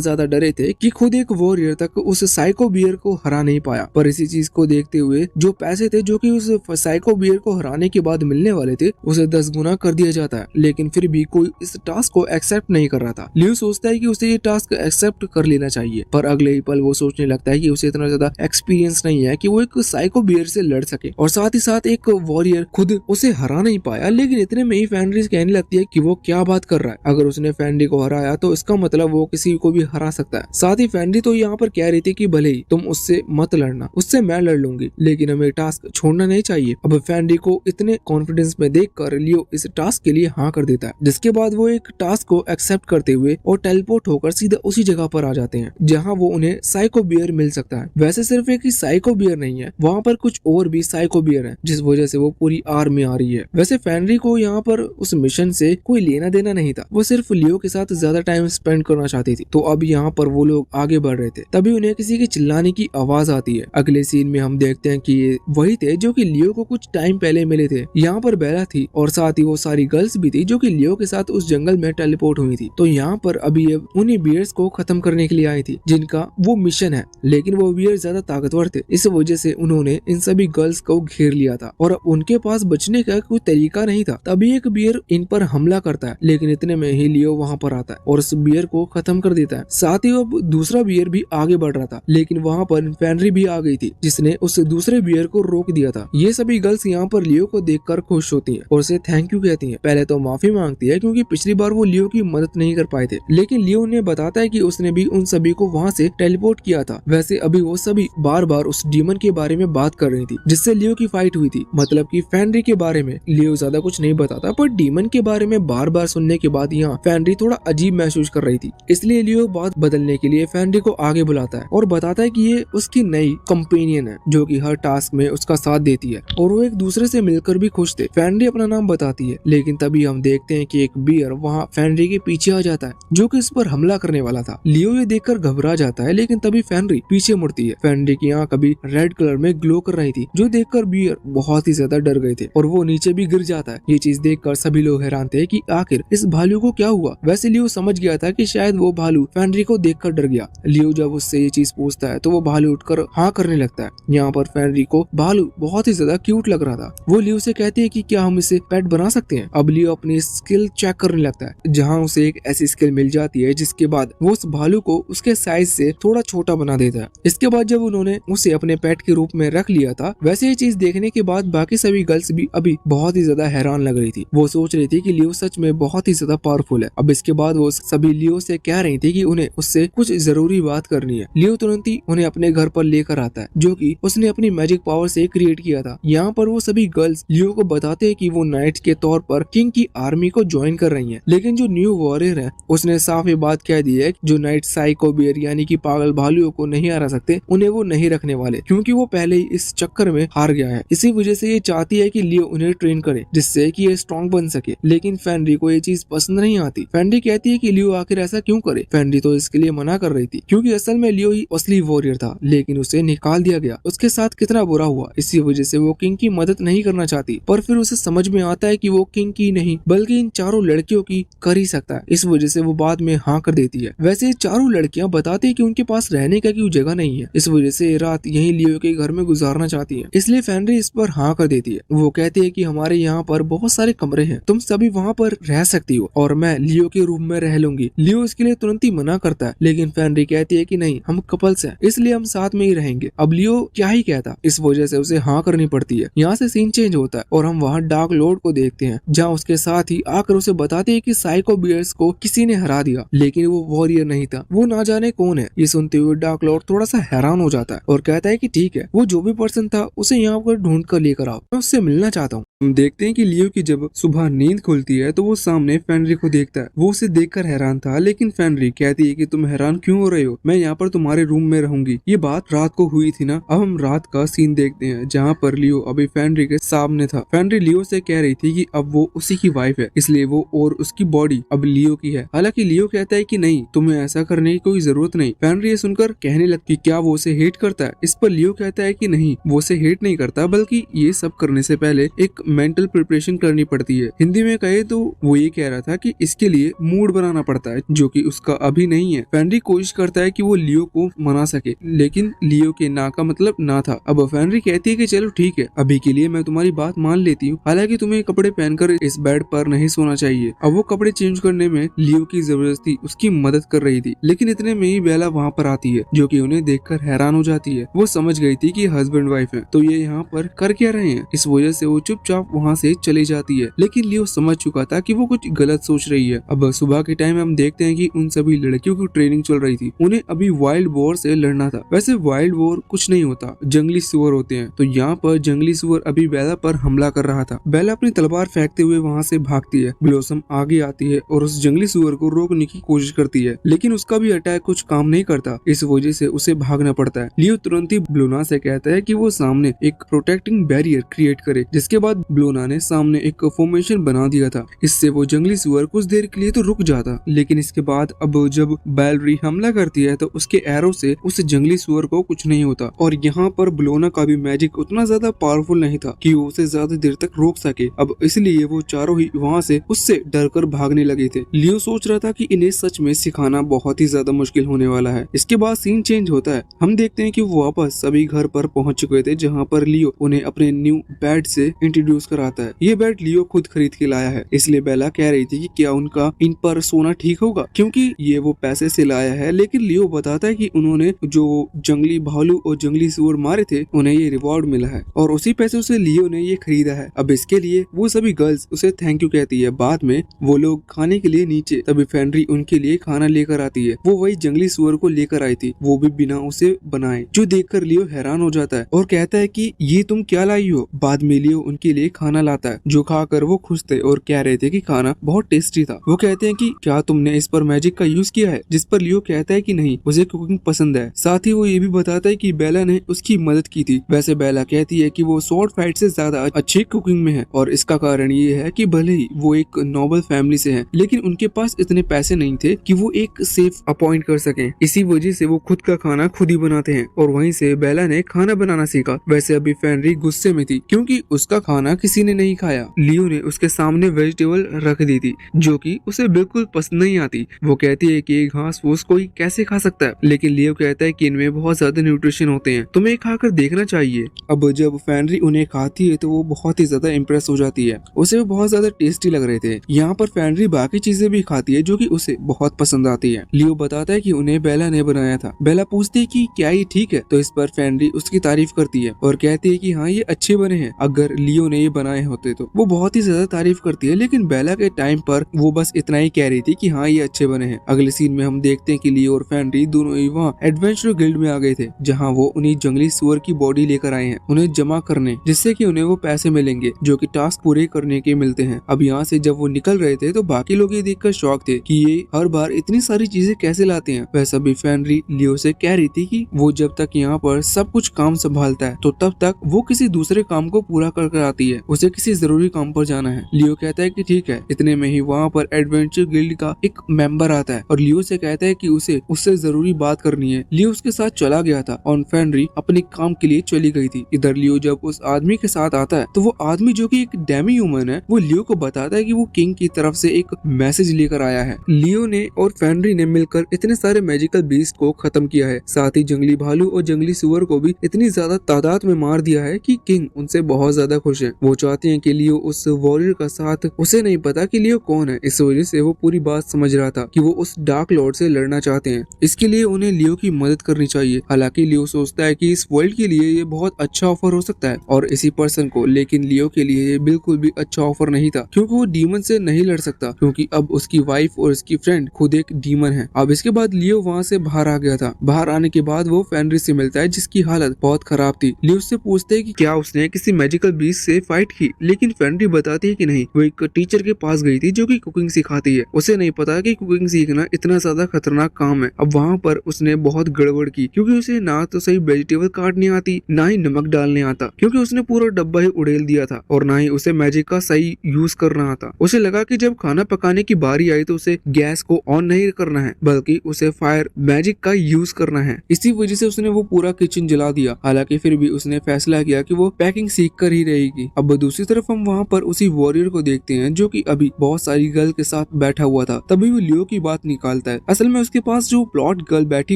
ज्यादा डरे थे कि खुद एक वॉरियर तक उस साइको बियर को हरा नहीं पाया। पर इसी चीज को देखते हुए जो पैसे थे जो कि उस साइको बियर को हराने के बाद मिलने वाले थे उसे 10 गुना कर दिया जाता है, लेकिन फिर भी कोई इस टास्क को एक्सेप्ट नहीं कर रहा था। लियो सोचता है कि उसे ये टास्क एक्सेप्ट कर लेना चाहिए, पर अगले ही पल वो सोचने लगता है कि उसे इतना ज्यादा एक्सपीरियंस नहीं है कि वो एक साइको बियर से लड़ सके और साथ ही साथ एक वॉरियर खुद उसे हरा नहीं पाया। लेकिन इतने में ही फेनरिस कहने लगती है कि वो क्या बात कर रहा है, अगर उसने फेनरी को हराया तो इसका मतलब वो किसी को भी हरा सकता है। साथ ही फेनरी तो यहाँ पर कह रही थी कि भले ही तुम उससे मत लड़ना, उससे मैं लड़ लूंगी, लेकिन हमें टास्क छोड़ना नहीं चाहिए। अब फेनरी को इतने कॉन्फिडेंस में देखकर लियो इस टास्क के लिए हाँ कर देता है, जिसके बाद वो एक टास्क को एक्सेप्ट करते हुए और टेलीपोर्ट होकर सीधा उसी जगह पर आ जाते हैं जहाँ वो उन्हें साइको बियर मिल सकता है। वैसे सिर्फ एक ही साइको बियर नहीं है, वहाँ पर कुछ और भी साइको बियर है, जिस वजह से वो पूरी आर्मी आ रही है। वैसे फेनरी को यहाँ पर उस मिशन से कोई लेना देना नहीं था, वो सिर्फ लियो के साथ ज्यादा टाइम स्पेंड करना चाहती थी। तो अब यहाँ पर वो लोग आगे बढ़ रहे थे, तभी उन्हें किसी की चिल्लाने की आवाज आती है। अगले सीन में हम देखते हैं कि ये वही थे जो कि लियो को कुछ टाइम पहले मिले थे। यहाँ पर बेला थी और साथ ही वो सारी गर्ल्स भी थी जो कि लियो के साथ उस जंगल में टेलीपोर्ट हुई थी। तो यहाँ पर अभी ये उन्हीं बियर्स को खत्म करने के लिए आई थी जिनका वो मिशन है, लेकिन वो बियर ज्यादा ताकतवर थे, इस वजह से उन्होंने इन सभी गर्ल्स को घेर लिया था और अब उनके पास बचने का कोई तरीका नहीं था। तभी एक बियर इन पर हमला करता है, लेकिन इतने में ही लियो वहाँ पर आता है और उस बियर को खत्म कर देता है। साथ ही अब दूसरा बियर भी आगे बढ़ रहा था, लेकिन वहाँ पर फेनरी भी आ गई थी जिसने उस दूसरे बियर को रोक दिया था। ये सभी गर्ल्स यहाँ पर लियो को देखकर खुश होती हैं और उसे थैंक यू कहती हैं। पहले तो माफी मांगती है क्योंकि पिछली बार वो लियो की मदद नहीं कर पाए थे, लेकिन लियो ने बताता है कि उसने भी उन सभी को वहाँ से टेलीपोर्ट किया था। वैसे अभी वो सभी बार बार उस डीमन के बारे में बात कर रही थी जिससे लियो की फाइट हुई थी। मतलब कि फेनरी के बारे में लियो ज्यादा कुछ नहीं बताता, पर डीमन के बारे में बार बार सुनने के बाद यहाँ फेनरी थोड़ा अजीब महसूस कर रही थी, इसलिए लियो बात बदलने के लिए फेनरी को आगे बुलाता है और बताता है कि ये उसकी नई कंपेनियन है जो कि हर टास्क में उसका साथ देती है और वो एक दूसरे से मिलकर भी खुश थे। फेनरी अपना नाम बताती है, लेकिन तभी हम देखते हैं कि एक बियर वहाँ फेनरी के पीछे आ जाता है जो कि इस पर हमला करने वाला था। लियो ये देखकर घबरा जाता है, लेकिन तभी फेनरी पीछे मुड़ती है। फेनरी की आंख अभी रेड कलर में ग्लो कर रही थी, जो देखकर बियर बहुत ही ज्यादा डर गए थे और वो नीचे भी गिर जाता है। ये चीज देखकर सभी लोग हैरान थे कि आखिर इस भालू को क्या हुआ। वैसे लियो समझ गया था कि शायद वो भालू फेनरी को देखकर डर गया। लियो जब उससे ये चीज पूछता है तो वो भालू उठकर हाँ करने लगता है। यहाँ पर फेनरी को भालू बहुत ही ज्यादा क्यूट लग रहा था। वो लियो से कहती है कि क्या हम इसे पेट बना सकते हैं। अब लियो अपनी स्किल चेक करने लगता है, जहाँ उसे एक ऐसी स्किल मिल जाती है जिसके बाद वो उस भालू को उसके साइज से थोड़ा छोटा बना देता है। इसके बाद जब उन्होंने उसे अपने पेट के रूप में रख लिया था, वैसे ये चीज देखने के बाद बाकी सभी गर्ल्स भी अभी बहुत ही ज्यादा हैरान लग रही थी। वो सोच रही थी कि लियो सच में बहुत ही ज्यादा पावरफुल है। अब इसके बाद वो सभी लियो से कह रही थी कि उन्हें उससे कुछ जरूरी बात करनी है। लियो तुरंत ही उन्हें अपने घर पर लेकर आता है, जो कि उसने अपनी मैजिक पावर से क्रिएट किया था। यहाँ पर वो सभी गर्ल्स लियो को बताते हैं कि वो नाइट के तौर पर किंग की आर्मी को ज्वाइन कर रही हैं, लेकिन जो न्यू वॉरियर है उसने साफ ये बात कह दी है जो नाइट साइको बियर यानी कि पागल भालुओं को नहीं हरा सकते, उन्हें वो नहीं रखने वाले, क्योंकि वो पहले ही इस चक्कर में हार गया है। इसी वजह से ये चाहती है कि लियो उन्हें ट्रेन करे जिससे कि ये स्ट्रॉन्ग बन सके, लेकिन फेनरी को ये चीज पसंद नहीं आती। फेनरी कहती है कि लियो आखिर ऐसा क्यों करे। फेनरी तो इसके लिए मना कर रही थी क्योंकि असल में लियो ही असली वॉरियर था, लेकिन उसे निकाल दिया गया। उसके साथ कितना बुरा हुआ, इसी वजह से वो किंग की मदद नहीं करना चाहती। पर फिर उसे समझ में आता है कि वो किंग की नहीं बल्कि इन चारों लड़कियों की कर ही सकता है। इस वजह से वो बाद में हाँ कर देती है। वैसे चारों लड़कियां बताती है कि उनके पास रहने का कोई जगह नहीं है, इस वजह से रात यही लियो के घर में गुजारना चाहती है, इसलिए फेनरी इस पर हाँ कर देती है। वो कहती है कि हमारे यहाँ पर बहुत सारे कमरे हैं, तुम सभी वहाँ पर रह सकती हो और मैं लियो के रूम में रह लूंगी। लियो इसके लिए तुरंत ही मना करता है, लेकिन फेनरी कहती है कि नहीं, हम कपल्स हैं इसलिए हम साथ में ही रहेंगे। अब लियो क्या ही कहता, इस वजह से उसे हाँ करनी पड़ती है। यहाँ से सीन चेंज होता है और हम वहाँ डार्क लॉर्ड को देखते हैं, जहाँ उसके साथ ही आकर उसे बताते हैं कि साइको बियर्स को किसी ने हरा दिया, लेकिन वो वॉरियर नहीं था, वो ना जाने कौन है। ये सुनते हुए डार्क लॉर्ड थोड़ा सा हैरान हो जाता है और कहता है कि ठीक है, वो जो भी पर्सन था उसे यहाँ पर ढूंढ कर लेकर आओ, मैं उससे मिलना चाहता हूँ। हम देखते हैं कि लियो की जब सुबह नींद खुलती है तो वो सामने फेनरी को देखता है। वो उसे देखकर हैरान था, लेकिन फेनरी कहती है कि तुम हैरान क्यों हो रहे हो, मैं यहाँ पर तुम्हारे रूम में रहूंगी। ये बात रात को हुई थी ना। अब हम रात का सीन देखते हैं जहाँ पर लियो अभी फेनरी के सामने था। फेनरी लियो से कह रही थी कि अब वो उसी की वाइफ है, इसलिए वो और उसकी बॉडी अब लियो की है। हालांकि लियो कहता है कि नहीं, तुम्हें ऐसा करने की कोई जरूरत नहीं। फेनरी ये सुनकर कहने लगती क्या वो उसे हेट करता है। इस पर लियो कहता है कि नहीं, वो उसे हेट नहीं करता, बल्कि ये सब करने से पहले एक मेंटल प्रिपरेशन करनी पड़ती है। हिंदी में कहे तो वो ये कह रहा था कि इसके लिए मूड बनाना पड़ता है, जो कि उसका अभी नहीं है। फेनरी कोशिश करता है कि वो लियो को मना सके, लेकिन लियो के ना का मतलब ना था। अब फेनरी कहती है कि चलो ठीक है, अभी के लिए मैं तुम्हारी बात मान लेती हूँ, हालांकि तुम्हें कपड़े पहनकर इस बेड पर नहीं सोना चाहिए। अब वो कपड़े चेंज करने में लियो की जबरदस्ती उसकी मदद कर रही थी, लेकिन इतने में ही बेला वहाँ पर आती है, जो कि उन्हें देखकर हैरान हो जाती है। वो समझ गई थी कि हस्बैंड वाइफ है, तो ये यहाँ पर कर क्या रहे हैं। इस वजह से वो चुपचाप वहाँ से चली जाती है, लेकिन लियो समझ चुका था कि वो कुछ गलत सोच रही है। अब सुबह के टाइम हम देखते हैं कि उन सभी लड़कियों की ट्रेनिंग चल रही थी। उन्हें अभी वाइल्ड वॉर से लड़ना था। वैसे वाइल्ड वॉर कुछ नहीं होता, जंगली सुअर होते हैं। तो यहाँ पर जंगली सुअर अभी बेला पर हमला कर रहा था। बेला अपनी तलवार फेंकते हुए वहाँ से भागती है। ब्लॉसम आगे आती है और उस जंगली सुअर को रोकने की कोशिश करती है, लेकिन उसका भी अटैक कुछ काम नहीं करता। इस वजह से उसे भागना पड़ता है। लियो तुरंत ही ब्लोना से कहता है कि वो सामने एक प्रोटेक्टिंग बैरियर क्रिएट करे, जिसके बाद ब्लोना ने सामने एक फॉर्मेशन बना दिया था। इससे वो जंगली सुअर कुछ देर के लिए तो रुक जाता, लेकिन इसके बाद अब जब बैलरी हमला करती है तो उसके एरो से उस जंगली सुअर को कुछ नहीं होता। और यहाँ पर ब्लोना का भी मैजिक उतना ज्यादा पावरफुल नहीं था कि वो उसे ज्यादा देर तक रोक सके। अब इसलिए वो चारों ही वहाँ से उससे डरकर भागने लगे थे। लियो सोच रहा था कि इन्हें सच में सिखाना बहुत ही ज्यादा मुश्किल होने वाला है। इसके बाद सीन चेंज होता है। हम देखते हैं कि वो वापस सभी घर पर पहुंच चुके थे, जहाँ पर लियो उन्हें अपने न्यू बेड से इंट्रोड्यूस कराता है। ये बेड लियो खुद खरीद के लाया है, इसलिए बेला कह रही थी कि क्या उनका इन पर सोना ठीक होगा, क्योंकि ये वो पैसे से लाया है। लेकिन लियो बताता है कि उन्होंने जो जंगली भालू और जंगली सुअर मारे थे, उन्हें ये रिवॉर्ड मिला है और उसी पैसे से लियो ने ये खरीदा है। अब इसके लिए वो सभी गर्ल्स उसे थैंक यू कहती है। बाद में वो लोग खाने के लिए नीचे, तभी फेनरी उनके लिए खाना लेकर आती है। वो वही जंगली सुअर को लेकर आई थी, वो भी बिना उसे बनाए, जो देखकर लियो हैरान हो जाता है और कहता है कि ये तुम क्या लाई हो। बाद में लियो उनके लिए खाना लाता है, जो खाकर वो खुश थे और कह रहे थे कि खाना बहुत टेस्टी था। वो कहते हैं कि क्या तुमने इस पर मैजिक का यूज किया है, जिस पर लियो कहता है कि नहीं, उसे कुकिंग पसंद है। साथ ही वो ये भी बताता है कि बेला ने उसकी मदद की थी। वैसे बेला कहती है कि वो स्वॉर्ड फाइट से ज्यादा अच्छी कुकिंग में है, और इसका कारण ये है कि भले ही वो एक नोबल फैमिली से हैं, लेकिन उनके पास इतने पैसे नहीं थे कि वो एक सेफ अपॉइंट कर सकें। इसी वजह से वो खुद का खाना खुद ही बनाते हैं, और वहीं से बेला ने खाना बनाना सीखा। वैसे अभी फेनरी गुस्से में थी, क्योंकि उसका खाना किसी ने नहीं खाया। लियो ने उसके सामने वेजिटेबल रख दी थी, जो कि उसे बिल्कुल पसंद नहीं आती। वो कहती है कि घास फूस कोई कैसे खा सकता है, लेकिन लियो कहता है कि इनमें बहुत ज्यादा न्यूट्रिशन होते हैं, तुम्हें खाकर देखना चाहिए। अब जब फेनरी उन्हें खाती है तो वो बहुत ही ज्यादा इम्प्रेस हो जाती है, उसे वो बहुत ज्यादा टेस्टी लग रहे थे। यहाँ पर फेनरी बाकी चीजें भी खाती है, जो कि उसे बहुत पसंद आती है। लियो बताता है कि उन्हें बेला ने बनाया था। बेला पूछती है कि क्या ये ठीक है, तो इस पर फेनरी उसकी तारीफ करती है और कहती है कि हाँ, ये अच्छे बने हैं। अगर लियो ने ये बनाए होते तो वो बहुत ही ज्यादा तारीफ करती है, लेकिन बेला के टाइम पर वो बस इतना ही कह रही थी कि हाँ, ये अच्छे बने हैं। अगले सीन में हम देखते हैं कि लियो और फेनरी दोनों ही वहाँ एडवेंचर गिल्ड में आ गए थे, जहाँ वो उन्हीं जंगली सुअर की बॉडी लेकर आए हैं उन्हें जमा करने, जिससे कि उन्हें वो पैसे मिलेंगे जो कि टास्क पूरे करने के मिलते हैं। अब यहाँ से जब वो निकल रहे थे तो बाकी लोग ये देखकर शॉक थे कि ये हर बार इतनी सारी चीजें कैसे लाते हैं। वैसा भी फेनरी लियो से कह रही थी कि वो जब तक यहाँ पर सब कुछ काम संभालता है तो तब तक वो किसी दूसरे काम को पूरा कर आती है, उसे किसी जरूरी काम पर जाना है। लियो कहता है कि ठीक है। इतने में ही वहाँ पर एडवेंचर गिल्ड का एक मेंबर आता है और लियो से कहता है कि उसे उससे जरूरी बात करनी है। लियो उसके साथ चला गया था और फेनरी अपने काम के लिए चली गई थी। इधर लियो जब उस आदमी के साथ आता है तो वो आदमी, जो कि एक डेमी ह्यूमन है, वो लियो को बताता है कि वो किंग की तरफ से एक मैसेज लेकर आया है। लियो ने और फेनरी ने मिलकर इतने सारे मैजिकल बीस्ट को खत्म किया है, साथ ही जंगली भालू और जंगली सुअर को भी इतनी ज्यादा तादाद में मार दिया है कि किंग उनसे बहुत ज्यादा खुश है। वो चाहते हैं कि लियो उस वॉरियर का साथ, उसे नहीं पता कि लियो कौन है, इस वजह से वो पूरी बात समझ रहा था कि वो उस डार्क लॉर्ड से लड़ना चाहते हैं। इसके लिए उन्हें लियो की मदद करनी चाहिए। हालांकि लियो सोचता है कि इस वर्ल्ड के लिए ये बहुत अच्छा ऑफर हो सकता है और इसी पर्सन को, लेकिन लियो के लिए ये बिल्कुल भी अच्छा ऑफर नहीं था, क्योंकि वो डीमन से नहीं लड़ सकता, क्योंकि अब उसकी वाइफ और उसकी फ्रेंड खुद एक डीमन है। अब इसके बाद लियो वहाँ से बाहर आ गया था। बाहर आने के बाद वो फेनरी से मिलता है, जिसकी हालत बहुत खराब थी। लियो उससे पूछते है कि क्या उसने किसी मैजिकल बीस्ट से फाइट की, लेकिन फेनरी बताती है कि नहीं, वो एक टीचर के पास गई थी जो कि कुकिंग सिखाती है। उसे नहीं पता कि कुकिंग सीखना इतना ज्यादा खतरनाक काम है। अब वहाँ पर उसने बहुत गड़बड़ की, क्योंकि उसे ना तो सही वेजिटेबल काटनी आती, ना ही नमक डालने आता, क्योंकि उसने पूरा डब्बा ही उड़ेल दिया था, और ना ही उसे मैजिक का सही यूज करना आता। उसे लगा कि जब खाना पकाने की बारी आई तो उसे गैस को ऑन नहीं करना है, बल्कि उसे फायर मैजिक का यूज करना है। इसी वजह से उसने वो पूरा किचन जला दिया। हालांकि फिर भी उसने फैसला किया कि वो पैकिंग सीख कर ही रहेगी। अब दूसरी तरफ हम वहाँ पर उसी वॉरियर को देखते हैं जो कि अभी बहुत सारी गर्ल के साथ बैठा हुआ था। तभी वो लियो की बात निकालता है। असल में उसके पास जो प्लॉट गर्ल बैठी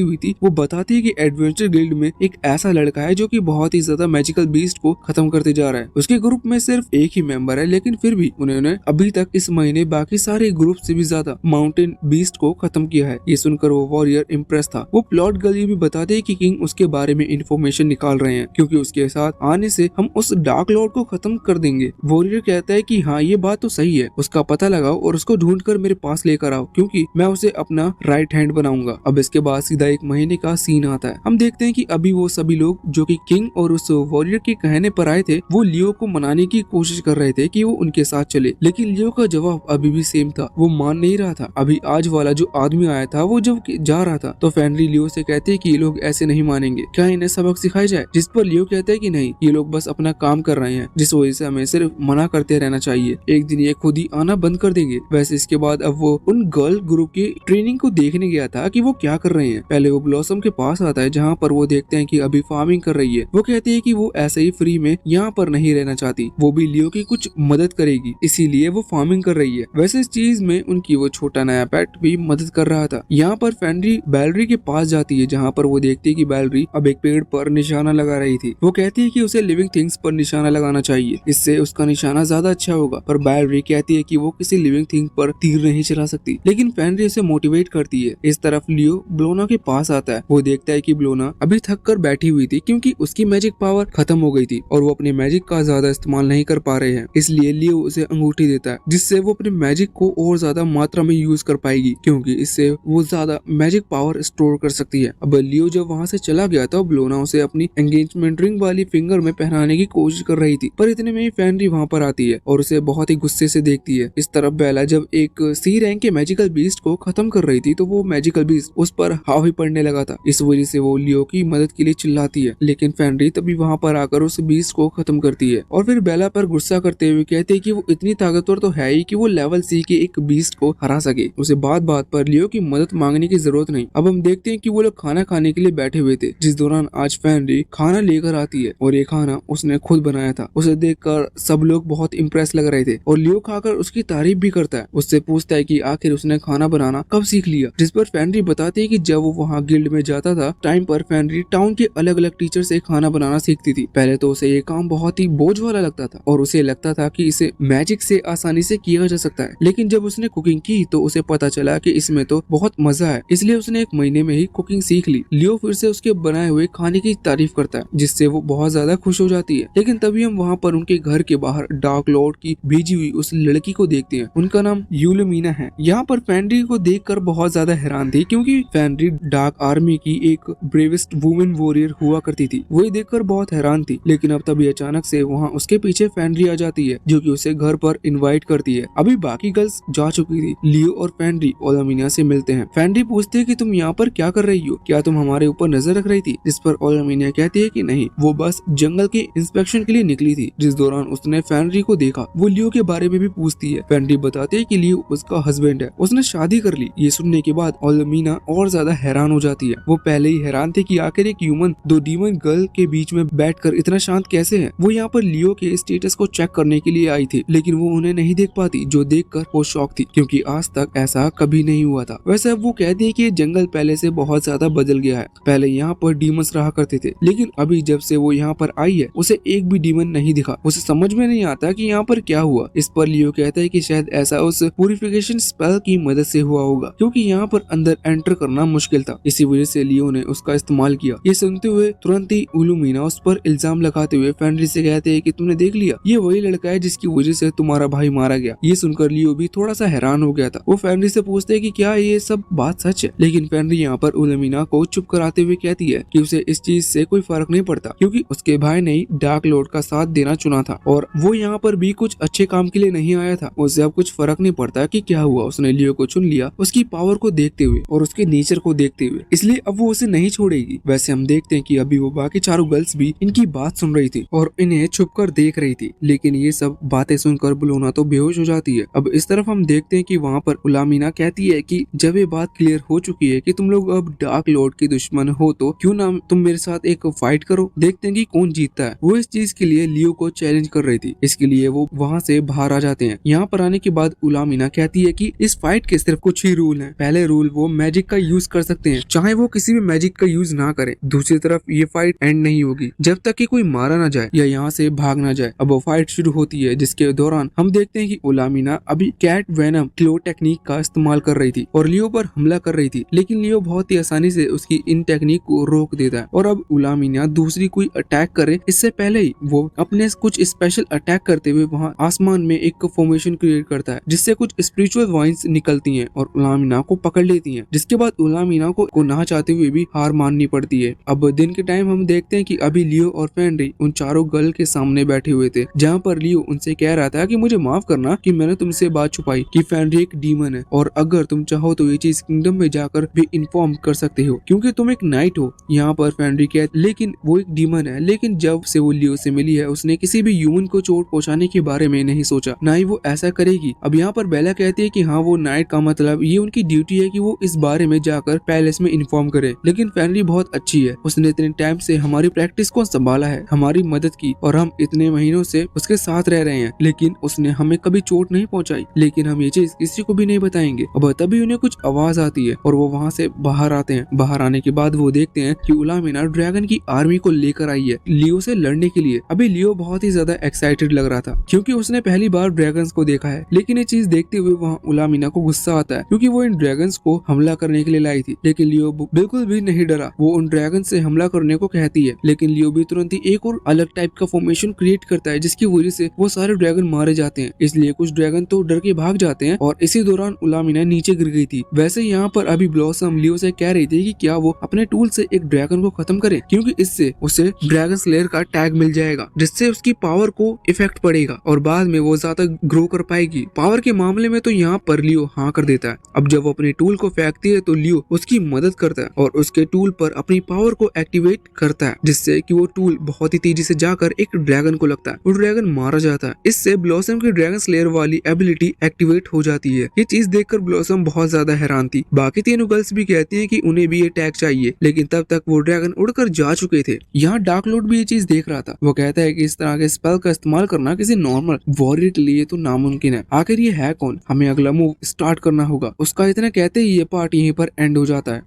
हुई थी वो बताती है कि एडवेंचर गिल्ड में एक ऐसा लड़का है जो कि बहुत ही ज्यादा मैजिकल बीस्ट को खत्म करते जा रहा है। उसके ग्रुप में सिर्फ एक ही मेंबर है, लेकिन फिर भी उन्होंने अभी तक इस महीने बाकी सारे ग्रुप से भी ज्यादा माउंटेन बीस्ट को खत्म किया है। ये सुनकर वो वॉरियर इम्प्रेस था। वो प्लॉट गर्ल ये भी बताते हैं कि किंग उसके बारे में इंफॉर्मेशन निकाल रहे हैं, क्योंकि उसके साथ आने से हम उस डार्क लॉर्ड को खत्म कर देंगे। वॉरियर कहता है कि हाँ ये बात तो सही है, उसका पता लगाओ और उसको ढूंढ कर मेरे पास लेकर आओ, क्योंकि मैं उसे अपना राइट हैंड बनाऊंगा। अब इसके बाद सीधा एक महीने का सीन आता है। हम देखते हैं कि अभी वो सभी लोग जो कि किंग और उस वॉरियर के कहने पर आए थे, वो लियो को मनाने की कोशिश कर रहे थे कि वो उनके साथ चले, लेकिन लियो का जवाब अभी भी सेम था, वो मान नहीं रहा था। अभी आज वाला जो आदमी आया था वो जब जा रहा था तो फेनरी लियो से कहते हैं कि ये लोग ऐसे नहीं मानेंगे, क्या इन्हें सबक सिखाया जाए? जिस पर लियो कहता है कि नहीं, ये लोग बस अपना काम कर रहे हैं, जिस वजह से हमें सिर्फ मना करते रहना चाहिए, एक दिन ये खुद ही आना बंद कर देंगे। वैसे इसके बाद अब वो उन गर्ल ग्रुप की ट्रेनिंग को देखने गया था कि वो क्या कर रहे हैं। पहले वो ब्लॉसम के पास आता है जहाँ पर वो देखते हैं कि अभी फार्मिंग कर रही है। वो कहती है कि वो ऐसे ही फ्री में यहाँ पर नहीं रहना चाहती, वो भी लियो की कुछ मदद करेगी, इसीलिए वो फार्मिंग कर रही है। वैसे इस चीज में उनकी वो छोटा नया पेट भी मदद कर रहा था। यहाँ पर फेनरी बैलरी के पास जाती है जहाँ पर वो देखती है कि बैलरी अब एक पेड़ पर निशाना लगा रही थी। वो कहती है कि उसे लिविंग थिंग्स पर निशाना लगाना चाहिए, इससे उसका निशाना ज्यादा अच्छा होगा, पर बैलरी कहती है कि वो किसी लिविंग थिंग पर तीर नहीं चला सकती, लेकिन फेनरी उसे मोटिवेट करती है। इस तरफ लियो ब्लोना के पास आता है। वो देखता है कि ब्लोना अभी थक कर बैठी हुई थी, क्योंकि उसकी मैजिक पावर खत्म हो गई थी और वो अपने मैजिक का ज्यादा इस्तेमाल नहीं कर पा रहे हैं। इसलिए लियो उसे अंगूठी देता है, जिससे वो अपने मैजिक को और ज्यादा मात्रा में यूज कर पाएगी, क्योंकि इससे वो ज्यादा मैजिक पावर स्टोर कर सकती है। अब लियो जब वहाँ से चला गया तो ब्लोना उसे अपनी एंगेजमेंट रिंग वाली फिंगर में पहनाने की कोशिश कर रही थी, पर इतने में ही फेनरी वहाँ पर आती है और उसे बहुत ही गुस्से से देखती है। इस तरफ बेला जब एक सी रैंक के मैजिकल बीस्ट को खत्म कर रही थी तो वो मैजिकल बीस्ट उस पर हावी पड़ने लगा था। इस वजह से वो लियो की मदद के लिए चिल्लाती है, लेकिन फेनरी तभी वहाँ पर आकर उस बीस्ट को खत्म करती है और फिर बेला पर गुस्सा करते हुए कहते हैं कि वो इतनी ताकतवर तो है ही कि वो लेवल सी के एक बीस्ट को हरा सके। उसे बात बात पर लियो की मदद मांगने की जरूरत नहीं। अब हम देखते हैं कि वो लोग खाना खाने के लिए बैठे हुए थे, जिस दौरान आज फेनरी खाना लेकर आती है और ये खाना उसने खुद बनाया था। उसे देखकर सब लोग बहुत इम्प्रेस लग रहे थे और लियो खाकर उसकी तारीफ भी करता है। उससे पूछता है कि आखिर उसने खाना बनाना कब सीख लिया, जिस पर फेनरी बताती है कि जब वो वहाँ गिल्ड में जाता था टाइम पर फेनरी टाउन के अलग अलग टीचर से खाना बनाना सीखती थी। पहले तो उसे ये काम बहुत ही बोझ वाला लगता था और उसे लगता था कि इसे मैजिक से आसानी से किया जा सकता है, लेकिन जब उसने कुकिंग की तो उसे पता चला कि इसमें तो बहुत मजा है, इसलिए उसने एक महीने में ही कुकिंग सीख ली। लियो फिर से उसके बनाए हुए खाने की तारीफ करता है, जिससे वो बहुत ज्यादा खुश हो जाती है। लेकिन तभी हम वहाँ पर उनके घर के बाहर डार्क लॉर्ड की भेजी हुई उस लड़की को देखते हैं। उनका नाम यूलुमिना है। यहाँ पर फेनरी को देखकर बहुत ज्यादा हैरान थी, क्योंकि फेनरी डार्क आर्मी की एक ब्रेवेस्ट वुमेन वॉरियर हुआ करती थी। वही देखकर बहुत हैरान थी, लेकिन अब तभी अचानक से वहाँ उसके पीछे फेनरी आ जाती है, जो कि उसे घर पर इनवाइट करती है। अभी बाकी गर्ल्स जा चुकी थी। लियो और फेनरी ओलामिना से मिलते हैं। फेनरी पूछती है कि तुम यहाँ पर क्या कर रही हो, क्या तुम हमारे ऊपर नजर रख रही थी? जिस पर ओलामिना कहती है कि नहीं, वो बस जंगल के इंस्पेक्शन के लिए निकली थी। जिस दौरान उसने फेनरी को देखा। वो लियो के बारे में भी पूछती है। फेनरी बताती है कि लियो उसका हस्बैंड है, उसने शादी कर ली। ये सुनने के बाद ओलामिना और ज्यादा हैरान हो जाती है। वो पहले ही हैरान थे कि आखिर एक ह्यूमन दो डीमन गर्ल के बीच में बैठकर इतना शांत कैसे है। वो यहाँ पर लियो के स्टेटस को चेक करने के लिए आई थी, लेकिन वो उन्हें नहीं देख पाती, जो देखकर वो शॉक थी, क्योंकि आज तक ऐसा कभी नहीं हुआ था। वैसे अब वो कहती है कि ये जंगल पहले से बहुत ज्यादा बदल गया है। पहले यहाँ पर डीमंस रहा करते थे, लेकिन अभी जब से वो यहाँ पर आई है उसे एक भी डीमन नहीं दिखा। उसे समझ में नहीं आता कि यहाँ पर क्या हुआ। इस पर लियो कहता है कि शायद ऐसा उस प्यूरिफिकेशन स्पेल की मदद से हुआ होगा, क्योंकि यहाँ पर अंदर एंटर करना मुश्किल था। इसी वजह से लियो ने उसका इस्तेमाल किया। ये सुनते हुए तुरंत ही उलुमिना उस पर इल्जाम लगाते हुए फेनरी से कहते हैं कि तुमने देख लिया, ये वही लड़का है जिसकी वजह से तुम्हारा भाई मारा गया। ये सुनकर लियो भी थोड़ा सा हैरान हो गया था। वो फेनरी से पूछते हैं कि क्या ये सब बात सच है, लेकिन फेनरी यहाँ पर उलुमिना को चुप कराते हुए कहती है कि उसे इस चीज से कोई फर्क नहीं पड़ता, क्योंकि उसके भाई ने डार्क लॉर्ड का साथ देना चुना था और वो यहाँ पर भी कुछ अच्छे काम के लिए नहीं आया था। उसे अब कुछ फर्क नहीं पड़ता कि क्या हुआ। उसने लियो को चुन लिया उसकी पावर को देखते हुए और उसके नेचर को देखते हुए, इसलिए अब वो उसे नहीं छोड़ेगी। वैसे हम देखते हैं कि अभी वो बाकी चारों गर्ल्स भी इनकी बात सुन रही थी और इन्हें छुपकर देख रही थी, लेकिन ये सब बातें सुनकर ब्लोना तो बेहोश हो जाती है। अब इस तरफ हम देखते हैं कि वहाँ पर उलामिना कहती है कि जब ये बात क्लियर हो चुकी है कि तुम लोग अब डार्क लॉर्ड के दुश्मन हो, तो क्यों ना तुम मेरे साथ एक फाइट करो, देखते हैं कि कौन जीतता है। वो इस चीज के लिए लियो को चैलेंज कर रही थी, इसके लिए वो वहाँ से बाहर आ जाते हैं। यहाँ पर आने के बाद उलामीना कहती है कि इस फाइट के सिर्फ कुछ ही रूल हैं। पहले रूल, वो मैजिक का यूज कर सकते हैं, चाहे वो किसी भी मैजिक का यूज ना करें। दूसरी तरफ ये फाइट एंड नहीं होगी जब तक कि कोई मारा ना जाए या यहाँ से भाग ना जाए। अब वो फाइट शुरू होती है, जिसके दौरान हम देखते हैं कि उलामीना अभी कैट वेनम क्लो टेक्निक का इस्तेमाल कर रही थी और लियो पर हमला कर रही थी, लेकिन लियो बहुत ही आसानी से उसकी इन टेक्निक को रोक देता है। और अब उलामीना दूसरी कोई अटैक करे इससे पहले ही वो अपने कुछ स्पेशल अटैक करते हुए वहाँ आसमान में एक फॉर्मेशन क्रिएट करता है, जिससे कुछ स्पिरिचुअल वाइन्स निकलती हैं और उलामीना को पकड़ लेती हैं, जिसके बाद उलामीना को ना चाहते हुए भी हार माननी पड़ती है। अब दिन के टाइम हम देखते हैं कि अभी लियो और फेनरी उन चारों गर्ल के सामने बैठे हुए थे, जहाँ पर लियो उनसे कह रहा था कि मुझे माफ करना कि मैंने तुमसे बात छुपाई कि फेनरी एक डीमन है, और अगर तुम चाहो तो ये चीज किंगडम में जाकर भी इन्फॉर्म कर सकते हो क्योंकि तुम एक नाइट हो। यहाँ पर फेनरी कहती लेकिन वो एक डीमन है, लेकिन जब से वो लियो से मिली है उसने किसी भी ह्यूमन को चोट पहुंचाने के बारे में नहीं सोचा, ना ही वो ऐसा करेगी। अब यहाँ पर बेला कहती है कि हाँ वो नाइट का मतलब ये उनकी ड्यूटी है कि वो इस बारे में जाकर पैलेस में इन्फॉर्म करे, लेकिन फेनरी बहुत अच्छी है, उसने इतने टाइम से हमारी प्रैक्टिस को संभाला है, हमारी मदद की और हम इतने महीनों से उसके साथ रह रहे हैं, लेकिन उसने हमें कभी चोट नहीं पहुंचाई, लेकिन हम ये चीज किसी को भी नहीं बताएंगे। अब तभी उन्हें कुछ आवाज आती है और वो वहाँ से बाहर आते हैं। बाहर आने के बाद वो देखते हैं कि उलामीना ड्रैगन की आर्मी को लेकर आई है लियो से लड़ने के लिए। अभी लियो बहुत ही ज्यादा एक्साइटेड लग रहा था क्योंकि उसने पहली बार ड्रैगन्स को देखा है, लेकिन ये चीज देखते हुए वहाँ उलामीना को गुस्सा आता है क्योंकि वो इन ड्रैगन्स को हमला करने के लिए लाई थी, लेकिन लियो बिल्कुल भी नहीं डरा। वो उन ड्रैगन से हमला करने को कहती है, लेकिन लियो भी तुरंत ही एक और अलग टाइप का फॉर्मेशन क्रिएट करता है, जिसकी वजह से वो सारे ड्रैगन मारे जाते हैं। इसलिए कुछ ड्रैगन तो डर के भाग जाते हैं और इसी दौरान उलामीना नीचे गिर गई थी। वैसे यहाँ पर अभी ब्लॉसम लियो से कह रही थी कि क्या वो अपने टूल से एक ड्रैगन को खत्म करे, क्योंकि इससे उसे ड्रैगन स्लेयर का टैग मिल जाएगा, जिससे उसकी पावर को इफेक्ट पड़ेगा और बाद में वो ज्यादा ग्रो कर पाएगी। पावर के मामले में तो यहाँ पर लियो हाँ कर देता है। अब जब वो अपने टूल को फेंकती है तो लियो उसकी मदद करता है और उसके टूल पर अपनी पावर को एक्टिवेट करता है, जिससे कि वो टूल बहुत ही तेजी से जाकर एक ड्रैगन को लगता है। वो ड्रैगन मारा जाता है। इससे ब्लॉसम की ड्रैगन स्लेयर वाली एबिलिटी एक्टिवेट हो जाती है। ये चीज देखकर ब्लॉसम बहुत ज्यादा हैरान थी। बाकी तीनों गर्ल्स भी कहती हैं कि उन्हें भी ये टैग चाहिए, लेकिन तब तक वो ड्रैगन उड़कर जा चुके थे। यहाँ डार्क लॉर्ड भी ये चीज देख रहा था। वो कहता है कि इस तरह के स्पेल का इस्तेमाल करना किसी नॉर्मल वॉरियर के लिए तो नामुमकिन है। आखिर ये है कौन? हमें अगला मूव स्टार्ट करना होगा। उसका इतना कहते ही ये पार्ट यहीं पर एंड हो जाता है।